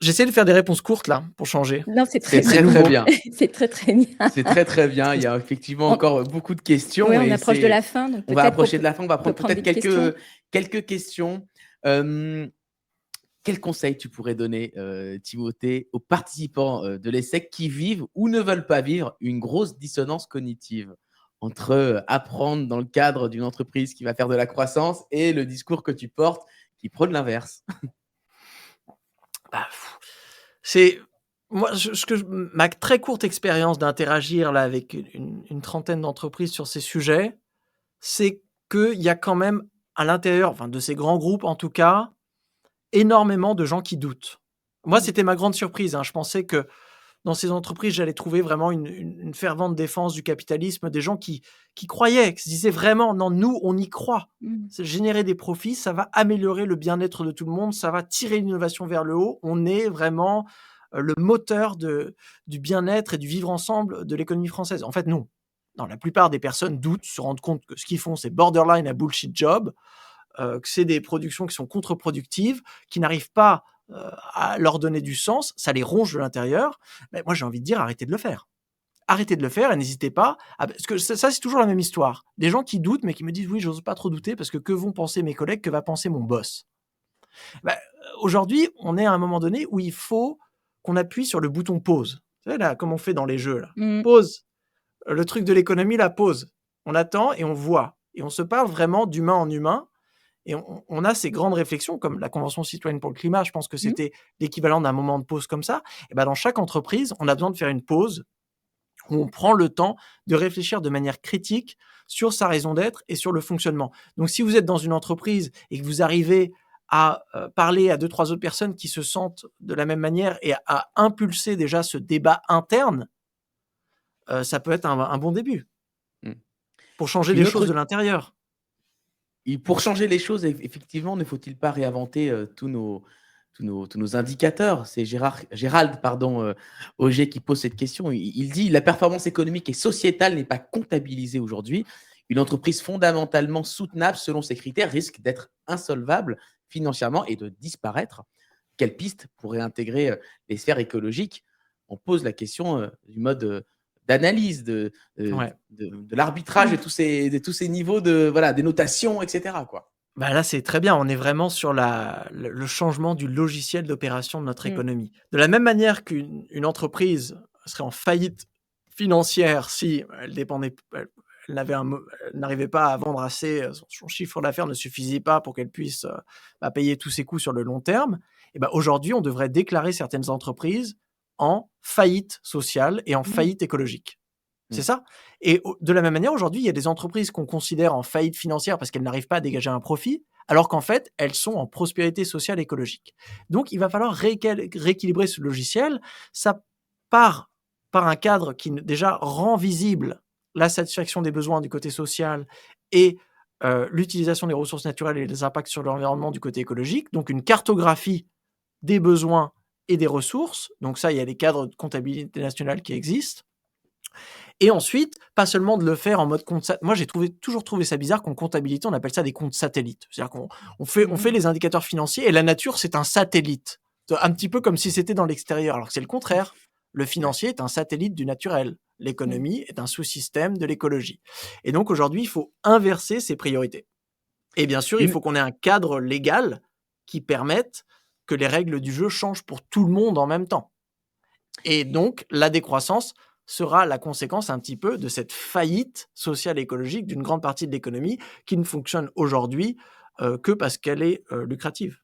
J'essaie de faire des réponses courtes là pour changer. Non, c'est C'est très très bien. très bien. C'est très, très bien. C'est très très bien. Il y a effectivement On encore beaucoup de questions. ouais, on Et approche de la fin, donc on va peut-être approcher de la fin. On va on peut prendre prendre peut-être des questions. quelques questions. Quel conseil tu pourrais donner, Timothée, aux participants de l'ESSEC qui vivent ou ne veulent pas vivre une grosse dissonance cognitive entre apprendre dans le cadre d'une entreprise qui va faire de la croissance et le discours que tu portes qui prône l'inverse? Bah, c'est moi, ma très courte expérience d'interagir là avec une trentaine d'entreprises sur ces sujets, c'est qu'il y a quand même à l'intérieur, enfin de ces grands groupes en tout cas, énormément de gens qui doutent. Moi, Mmh. c'était ma grande surprise, hein. Je pensais que dans ces entreprises, j'allais trouver vraiment une fervente défense du capitalisme, des gens qui croyaient, qui se disaient vraiment: «Non, nous, on y croit. Mmh. C'est générer des profits, ça va améliorer le bien-être de tout le monde, ça va tirer l'innovation vers le haut. On est vraiment, le moteur du bien-être et du vivre ensemble de l'économie française». En fait, non. Non, la plupart des personnes doutent, se rendent compte que ce qu'ils font, c'est borderline un bullshit job, que c'est des productions qui sont contre-productives, qui n'arrivent pas, à leur donner du sens, ça les ronge de l'intérieur. Mais moi, j'ai envie de dire: «Arrêtez de le faire». Arrêtez de le faire et n'hésitez pas à parce que ça, c'est toujours la même histoire. Des gens qui doutent, mais qui me disent: «Oui, j'ose pas trop douter parce que vont penser mes collègues? Que va penser mon boss?» Aujourd'hui, on est à un moment donné où il faut qu'on appuie sur le bouton pause. Vous savez là, comme on fait dans les jeux là. Mmh. Pause, le truc de l'économie, la pause. On attend et on voit et on se parle vraiment d'humain en humain et on a ces grandes réflexions comme la Convention citoyenne pour le climat, je pense que Mmh. c'était l'équivalent d'un moment de pause comme ça. Et dans chaque entreprise, on a besoin de faire une pause où on prend le temps de réfléchir de manière critique sur sa raison d'être et sur le fonctionnement. Donc si vous êtes dans une entreprise et que vous arrivez à parler à 2-3 autres personnes qui se sentent de la même manière et à impulser déjà ce débat interne, ça peut être un bon début Mmh. pour changer les Une choses autre de l'intérieur. Et pour changer les choses, effectivement, ne faut-il pas réinventer tous nos indicateurs? C'est Gérald pardon, Auger qui pose cette question. Il dit: «La performance économique et sociétale n'est pas comptabilisée aujourd'hui. Une entreprise fondamentalement soutenable selon ces critères risque d'être insolvable financièrement et de disparaître. Quelle piste pour réintégrer les sphères écologiques?» On pose la question du mode d'analyse, Ouais. de l'arbitrage Mmh. de tous ces niveaux de, voilà, des notations, etc., quoi. Là, c'est très bien. On est vraiment sur le changement du logiciel d'opération de notre Mmh. économie. De la même manière qu'une entreprise serait en faillite financière si elle n'arrivait pas à vendre assez, son chiffre d'affaires ne suffisait pas pour qu'elle puisse payer tous ses coûts sur le long terme. Aujourd'hui, on devrait déclarer certaines entreprises en faillite sociale et en Mmh. faillite écologique. C'est Mmh. ça. Et de la même manière, aujourd'hui, il y a des entreprises qu'on considère en faillite financière parce qu'elles n'arrivent pas à dégager un profit, alors qu'en fait, elles sont en prospérité sociale et écologique. Donc, il va falloir rééquilibrer ce logiciel. Ça part par un cadre qui déjà rend visible la satisfaction des besoins du côté social et l'utilisation des ressources naturelles et les impacts sur l'environnement du côté écologique. Donc, une cartographie des besoins et des ressources. Donc ça, il y a des cadres de comptabilité nationale qui existent. Et ensuite, pas seulement de le faire en mode compte moi j'ai toujours trouvé ça bizarre qu'en comptabilité, on appelle ça des comptes satellites. C'est-à-dire qu'on fait Mmh. les indicateurs financiers et la nature, c'est un satellite. Un petit peu comme si c'était dans l'extérieur, alors que c'est le contraire. Le financier est un satellite du naturel. Mmh. L'économie est un sous-système de l'écologie. Et donc aujourd'hui, il faut inverser ces priorités. Et bien sûr, il Une faut qu'on ait un cadre légal qui permette que les règles du jeu changent pour tout le monde en même temps. Et donc, la décroissance sera la conséquence un petit peu de cette faillite sociale et écologique d'une grande partie de l'économie qui ne fonctionne aujourd'hui que parce qu'elle est lucrative.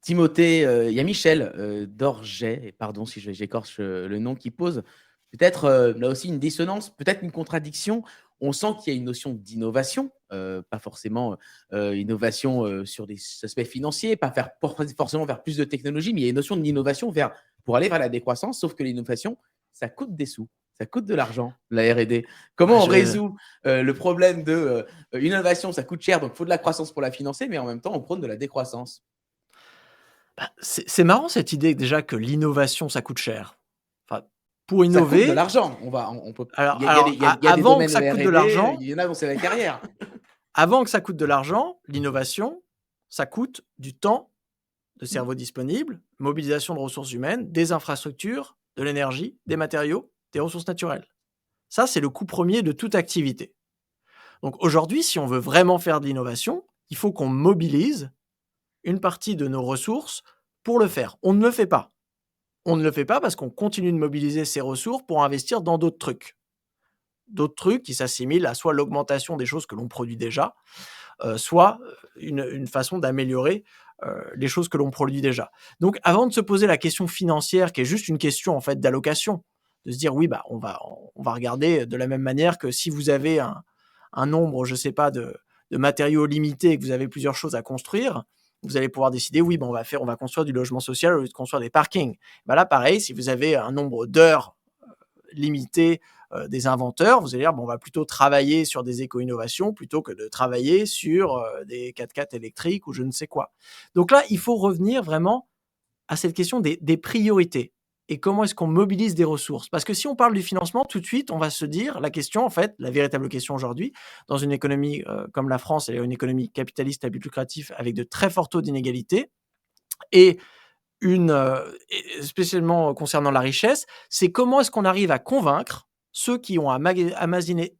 Timothée, il y a Michel, Dorget, et pardon si j'écorche, le nom, qui pose peut-être, là aussi une dissonance, peut-être une contradiction. On sent qu'il y a une notion d'innovation, pas forcément, innovation, sur des aspects financiers, pas faire forcément vers plus de technologie, mais il y a une notion d'innovation pour aller vers la décroissance, sauf que l'innovation, ça coûte des sous, ça coûte de l'argent, la R&D. Bah, Comment on je résout, le problème de, une innovation, ça coûte cher, donc il faut de la croissance pour la financer, mais en même temps, on prône de la décroissance? C'est marrant cette idée déjà que l'innovation, ça coûte cher. Enfin, pour Ça coûte de innover, l'argent. On peut. alors, Il y a des avant que domaines ça coûte de R&D, l'argent, il y en a dont c'est la carrière. avant que ça coûte de l'argent, l'innovation, ça coûte du temps, de Mmh. cerveau disponible, mobilisation de ressources humaines, des infrastructures, de l'énergie, des matériaux, des ressources naturelles. Ça, c'est le coût premier de toute activité. Donc aujourd'hui, si on veut vraiment faire de l'innovation, il faut qu'on mobilise une partie de nos ressources pour le faire. On ne le fait pas. On ne le fait pas parce qu'on continue de mobiliser ces ressources pour investir dans d'autres trucs. D'autres trucs qui s'assimilent à soit l'augmentation des choses que l'on produit déjà, soit une façon d'améliorer les choses que l'on produit déjà. Donc avant de se poser la question financière, qui est juste une question en fait d'allocation, de se dire oui, bah, on va regarder de la même manière que si vous avez un nombre, je sais pas, de matériaux limités et que vous avez plusieurs choses à construire, vous allez pouvoir décider, oui, bah, on va construire du logement social au lieu de construire des parkings. Bah là, pareil, si vous avez un nombre d'heures limité des inventeurs, vous allez dire, bon, on va plutôt travailler sur des éco-innovations plutôt que de travailler sur des 4x4 électriques ou je ne sais quoi. Donc là, il faut revenir vraiment à cette question des priorités et comment est-ce qu'on mobilise des ressources. Parce que si on parle du financement, tout de suite, on va se dire la question, en fait, la véritable question aujourd'hui, dans une économie comme la France, elle est une économie capitaliste à but lucratif avec de très forts taux d'inégalité et et spécialement concernant la richesse, c'est comment est-ce qu'on arrive à convaincre ceux qui ont amagasiné,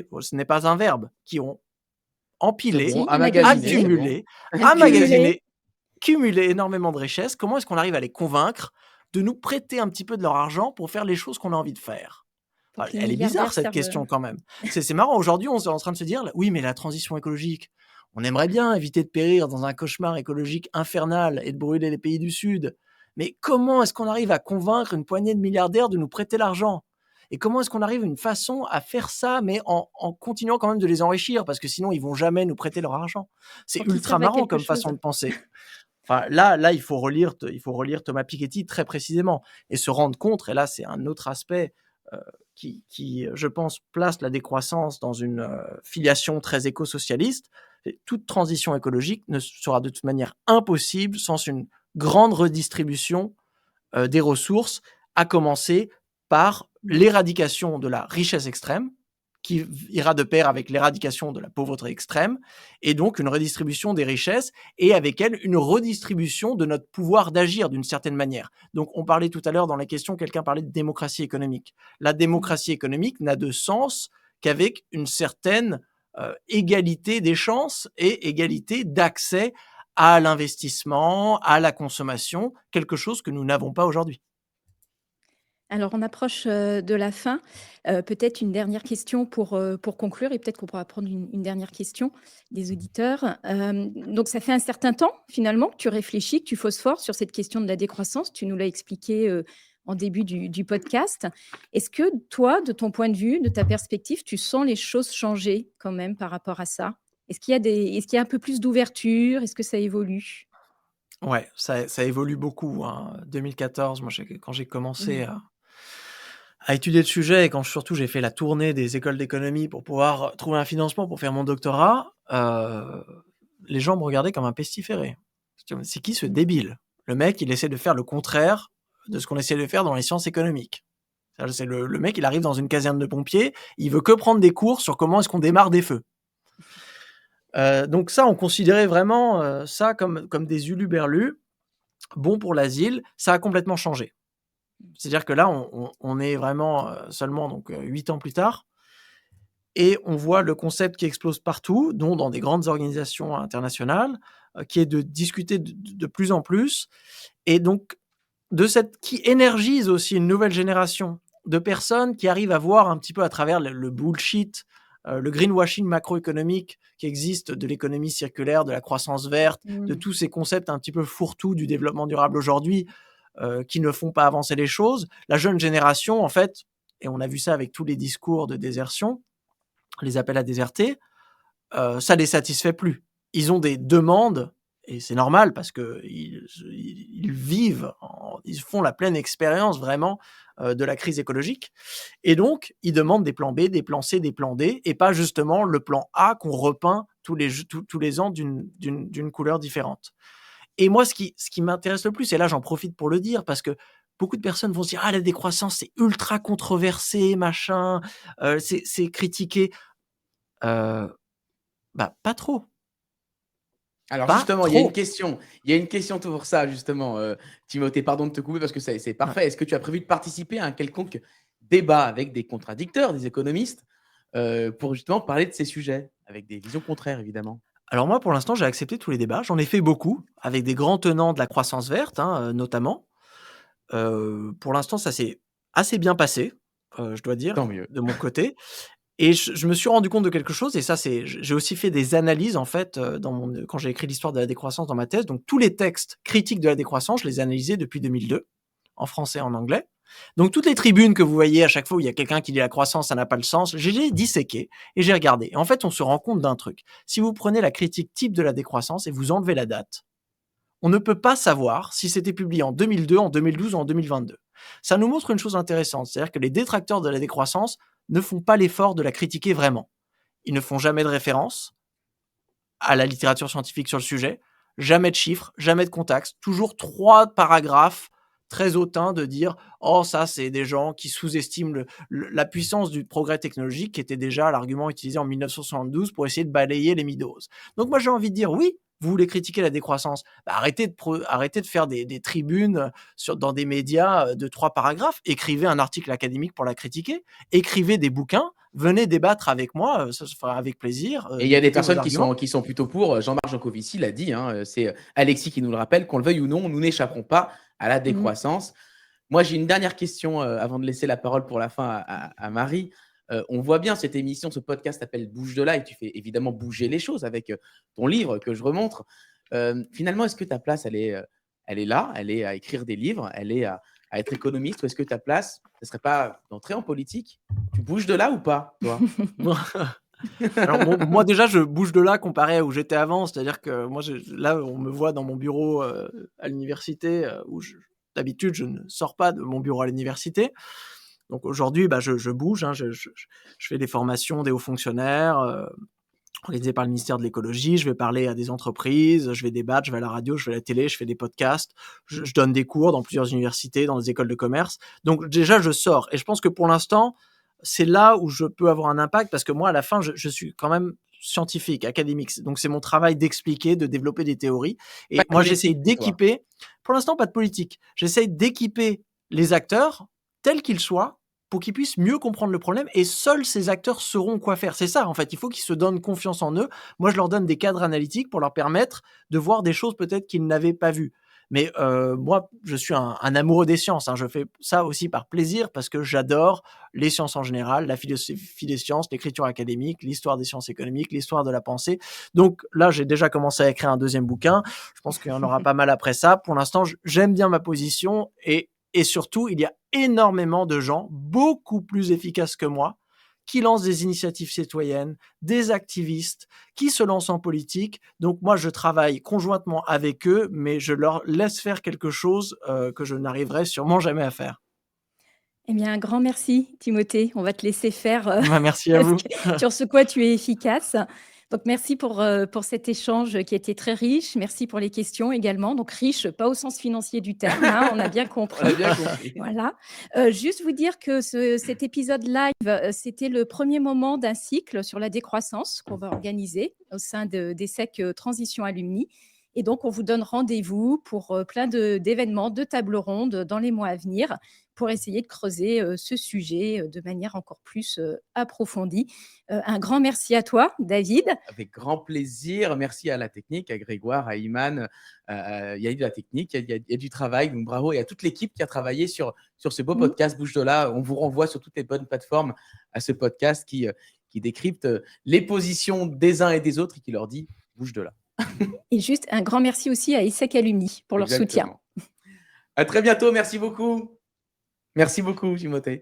oh, ce n'est pas un verbe, qui ont C'est empilé, bon, Si, à magasiner, c'est magasiner, bon. accumulé, accumuler. amagasiné, cumulé énormément de richesses, comment est-ce qu'on arrive à les convaincre de nous prêter un petit peu de leur argent pour faire les choses qu'on a envie de faire? Pour que les Elle est bizarre milliardaires cette servent, question quand même. C'est marrant, aujourd'hui on est en train de se dire: «Oui, mais la transition écologique, on aimerait bien éviter de périr dans un cauchemar écologique infernal et de brûler les pays du Sud. Mais comment est-ce qu'on arrive à convaincre une poignée de milliardaires de nous prêter l'argent? Et comment est-ce qu'on arrive à une façon à faire ça, mais en continuant quand même de les enrichir? Parce que sinon ils vont jamais nous prêter leur argent». C'est pour qu'ils ultra servent à marrant quelque comme chose. façon de penser. Enfin, là, il faut relire Thomas Piketty très précisément et se rendre compte, et là, c'est un autre aspect euh, je pense, place la décroissance dans une filiation très éco-socialiste. Et toute transition écologique ne sera de toute manière impossible sans une grande redistribution des ressources, à commencer par Mmh. l'éradication de la richesse extrême, qui ira de pair avec l'éradication de la pauvreté extrême, et donc une redistribution des richesses, et avec elle, une redistribution de notre pouvoir d'agir d'une certaine manière. Donc on parlait tout à l'heure dans les questions, quelqu'un parlait de démocratie économique. La Mmh. démocratie économique n'a de sens qu'avec une certaine égalité des chances et égalité d'accès à l'investissement, à la consommation, quelque chose que nous n'avons pas aujourd'hui. Alors on approche, de la fin. Peut-être une dernière question pour conclure et peut-être qu'on pourra prendre une dernière question des auditeurs. Donc ça fait un certain temps finalement que tu réfléchis, que tu phosphores sur cette question de la décroissance. Tu nous l'as expliqué, en début du podcast. Est-ce que toi, de ton point de vue, de ta perspective, tu sens les choses changer quand même par rapport à ça? Est-ce qu'il y a un peu plus d'ouverture? Est-ce que ça évolue? Ouais, ça évolue beaucoup, hein. 2014, moi, quand j'ai commencé Mmh. à étudier le sujet et quand surtout j'ai fait la tournée des écoles d'économie pour pouvoir trouver un financement pour faire mon doctorat, les gens me regardaient comme un pestiféré. C'est qui ce Mmh. débile? Le mec, il essaie de faire le contraire de ce qu'on essaie de faire dans les sciences économiques. C'est le mec, il arrive dans une caserne de pompiers, il veut que prendre des cours sur comment est-ce qu'on démarre des feux. Donc ça, on considérait vraiment ça comme des huluberlus, bons pour l'asile. Ça a complètement changé. C'est-à-dire que là, on est vraiment seulement donc 8 ans plus tard, et on voit le concept qui explose partout, dont dans des grandes organisations internationales, qui est de discuter de plus en plus, et donc qui énergise aussi une nouvelle génération de personnes qui arrivent à voir un petit peu à travers le bullshit, le greenwashing macroéconomique qui existe de l'économie circulaire, de la croissance verte, de Mmh. tous ces concepts un petit peu fourre-tout du développement durable aujourd'hui, qui ne font pas avancer les choses. La jeune génération, en fait, et on a vu ça avec tous les discours de désertion, les appels à déserter, ça les satisfait plus. Ils ont des demandes, et c'est normal parce que ils vivent, ils font la pleine expérience vraiment de la crise écologique, et donc ils demandent des plans B, des plans C, des plans D, et pas justement le plan A qu'on repeint tous les ans d'une couleur différente. Et moi, ce qui m'intéresse le plus, et là j'en profite pour le dire, parce que beaucoup de personnes vont se dire: «Ah, la décroissance, c'est ultra controversé, machin, c'est critiqué». Heu, Bah, pas trop, Alors pas justement, trop. il y a une question pour ça justement, Timothée, pardon de te couper parce que c'est Ouais. parfait. Est-ce que tu as prévu de participer à un quelconque débat avec des contradicteurs, des économistes, pour justement parler de ces sujets? Avec des visions contraires évidemment. Alors moi, pour l'instant, j'ai accepté tous les débats. J'en ai fait beaucoup, avec des grands tenants de la croissance verte, hein, notamment. Pour l'instant, ça s'est assez bien passé, je dois dire, Tant mieux. de mon côté. Et je me suis rendu compte de quelque chose, et ça, c'est j'ai aussi fait des analyses, en fait, quand j'ai écrit l'histoire de la décroissance dans ma thèse. Donc tous les textes critiques de la décroissance, je les ai analysés depuis 2002, en français et en anglais. Donc toutes les tribunes que vous voyez à chaque fois où il y a quelqu'un qui dit: «La croissance, ça n'a pas le sens», je les ai disséquées et j'ai regardé. Et en fait, on se rend compte d'un truc. Si vous prenez la critique type de la décroissance et vous enlevez la date, on ne peut pas savoir si c'était publié en 2002, en 2012 ou en 2022. Ça nous montre une chose intéressante, c'est-à-dire que les détracteurs de la décroissance ne font pas l'effort de la critiquer vraiment. Ils ne font jamais de référence à la littérature scientifique sur le sujet, jamais de chiffres, jamais de contexte, toujours 3 paragraphes très hautains de dire: «Oh, ça, c'est des gens qui sous-estiment la puissance du progrès technologique», qui était déjà l'argument utilisé en 1972 pour essayer de balayer les mythos. Donc moi, j'ai envie de dire: «Oui, vous voulez critiquer la décroissance, bah, arrêtez de faire des tribunes, dans des médias, de 3 paragraphes. Écrivez un article académique pour la critiquer, écrivez des bouquins, venez débattre avec moi, ça se fera avec plaisir, Et il y a des d'écouter vos personnes arguments». qui sont plutôt pour, Jean-Marc Jancovici l'a dit, hein, c'est, Alexis qui nous le rappelle, qu'on le veuille ou non, nous n'échapperons pas à la Mmh. décroissance. Moi, j'ai une dernière question, avant de laisser la parole pour la fin à Marie. On voit bien cette émission, ce podcast s'appelle «Bouge de là» et tu fais évidemment bouger les choses avec, ton livre que je remontre. Finalement, est-ce que ta place, elle est là, elle est à écrire des livres, elle est à être économiste ou est-ce que ta place, ce serait pas d'entrer en politique? Tu bouges de là ou pas, toi? Alors moi déjà, je bouge de là comparé à où j'étais avant. C'est-à-dire que moi, là, on me voit dans mon bureau, à l'université, où d'habitude, je ne sors pas de mon bureau à l'université. Donc aujourd'hui, bah, je bouge, hein, je fais des formations des hauts fonctionnaires, organisées par le ministère de l'écologie. Je vais parler à des entreprises, je vais débattre, je vais à la radio, je vais à la télé, je fais des podcasts, je donne des cours dans plusieurs universités, dans des écoles de commerce. Donc déjà, je sors, et je pense que pour l'instant, c'est là où je peux avoir un impact, parce que moi, à la fin, je suis quand même scientifique, académique. Donc c'est mon travail d'expliquer, de développer des théories. Pas Et de moi, j'essaye politique pour toi? d'équiper, pour l'instant, pas de politique. J'essaye d'équiper les acteurs, tels qu'ils soient, pour qu'ils puissent mieux comprendre le problème, et seuls ces acteurs sauront quoi faire. C'est ça, en fait, il faut qu'ils se donnent confiance en eux. Moi, je leur donne des cadres analytiques pour leur permettre de voir des choses peut-être qu'ils n'avaient pas vues. Mais moi, je suis un amoureux des sciences, hein. Je fais ça aussi par plaisir, parce que j'adore les sciences en général, la philosophie des sciences, l'écriture académique, l'histoire des sciences économiques, l'histoire de la pensée. Donc là, j'ai déjà commencé à écrire un deuxième bouquin. Je pense qu'il y en aura pas mal après ça. Pour l'instant, j'aime bien ma position, et surtout, il y a énormément de gens, beaucoup plus efficaces que moi, qui lancent des initiatives citoyennes, des activistes, qui se lancent en politique. Donc moi, je travaille conjointement avec eux, mais je leur laisse faire quelque chose, que je n'arriverai sûrement jamais à faire. Eh bien, un grand merci, Timothée. On va te laisser faire, Bah, merci à vous. sur ce quoi tu es efficace. Donc merci pour cet échange qui était très riche. Merci pour les questions également. Donc riche, pas au sens financier du terme, hein, on a bien On a compris. bien compris. Voilà. Juste vous dire que cet épisode live, c'était le premier moment d'un cycle sur la décroissance qu'on va organiser au sein d'ESSEC Transition Alumni. Et donc, on vous donne rendez-vous pour plein d'événements, de tables rondes dans les mois à venir pour essayer de creuser ce sujet de manière encore plus approfondie. Un grand merci à toi, David. Avec grand plaisir. Merci à la technique, à Grégoire, à Iman. Il y a eu de la technique, il y a du travail. Donc bravo et à toute l'équipe qui a travaillé sur ce beau Mmh. podcast Bouge de là. On vous renvoie sur toutes les bonnes plateformes à ce podcast qui décrypte les positions des uns et des autres et qui leur dit bouge de là. Et juste un grand merci aussi à ESSEC Alumni pour leur soutien. Exactement. À très bientôt. Merci beaucoup. Merci beaucoup, Timothée.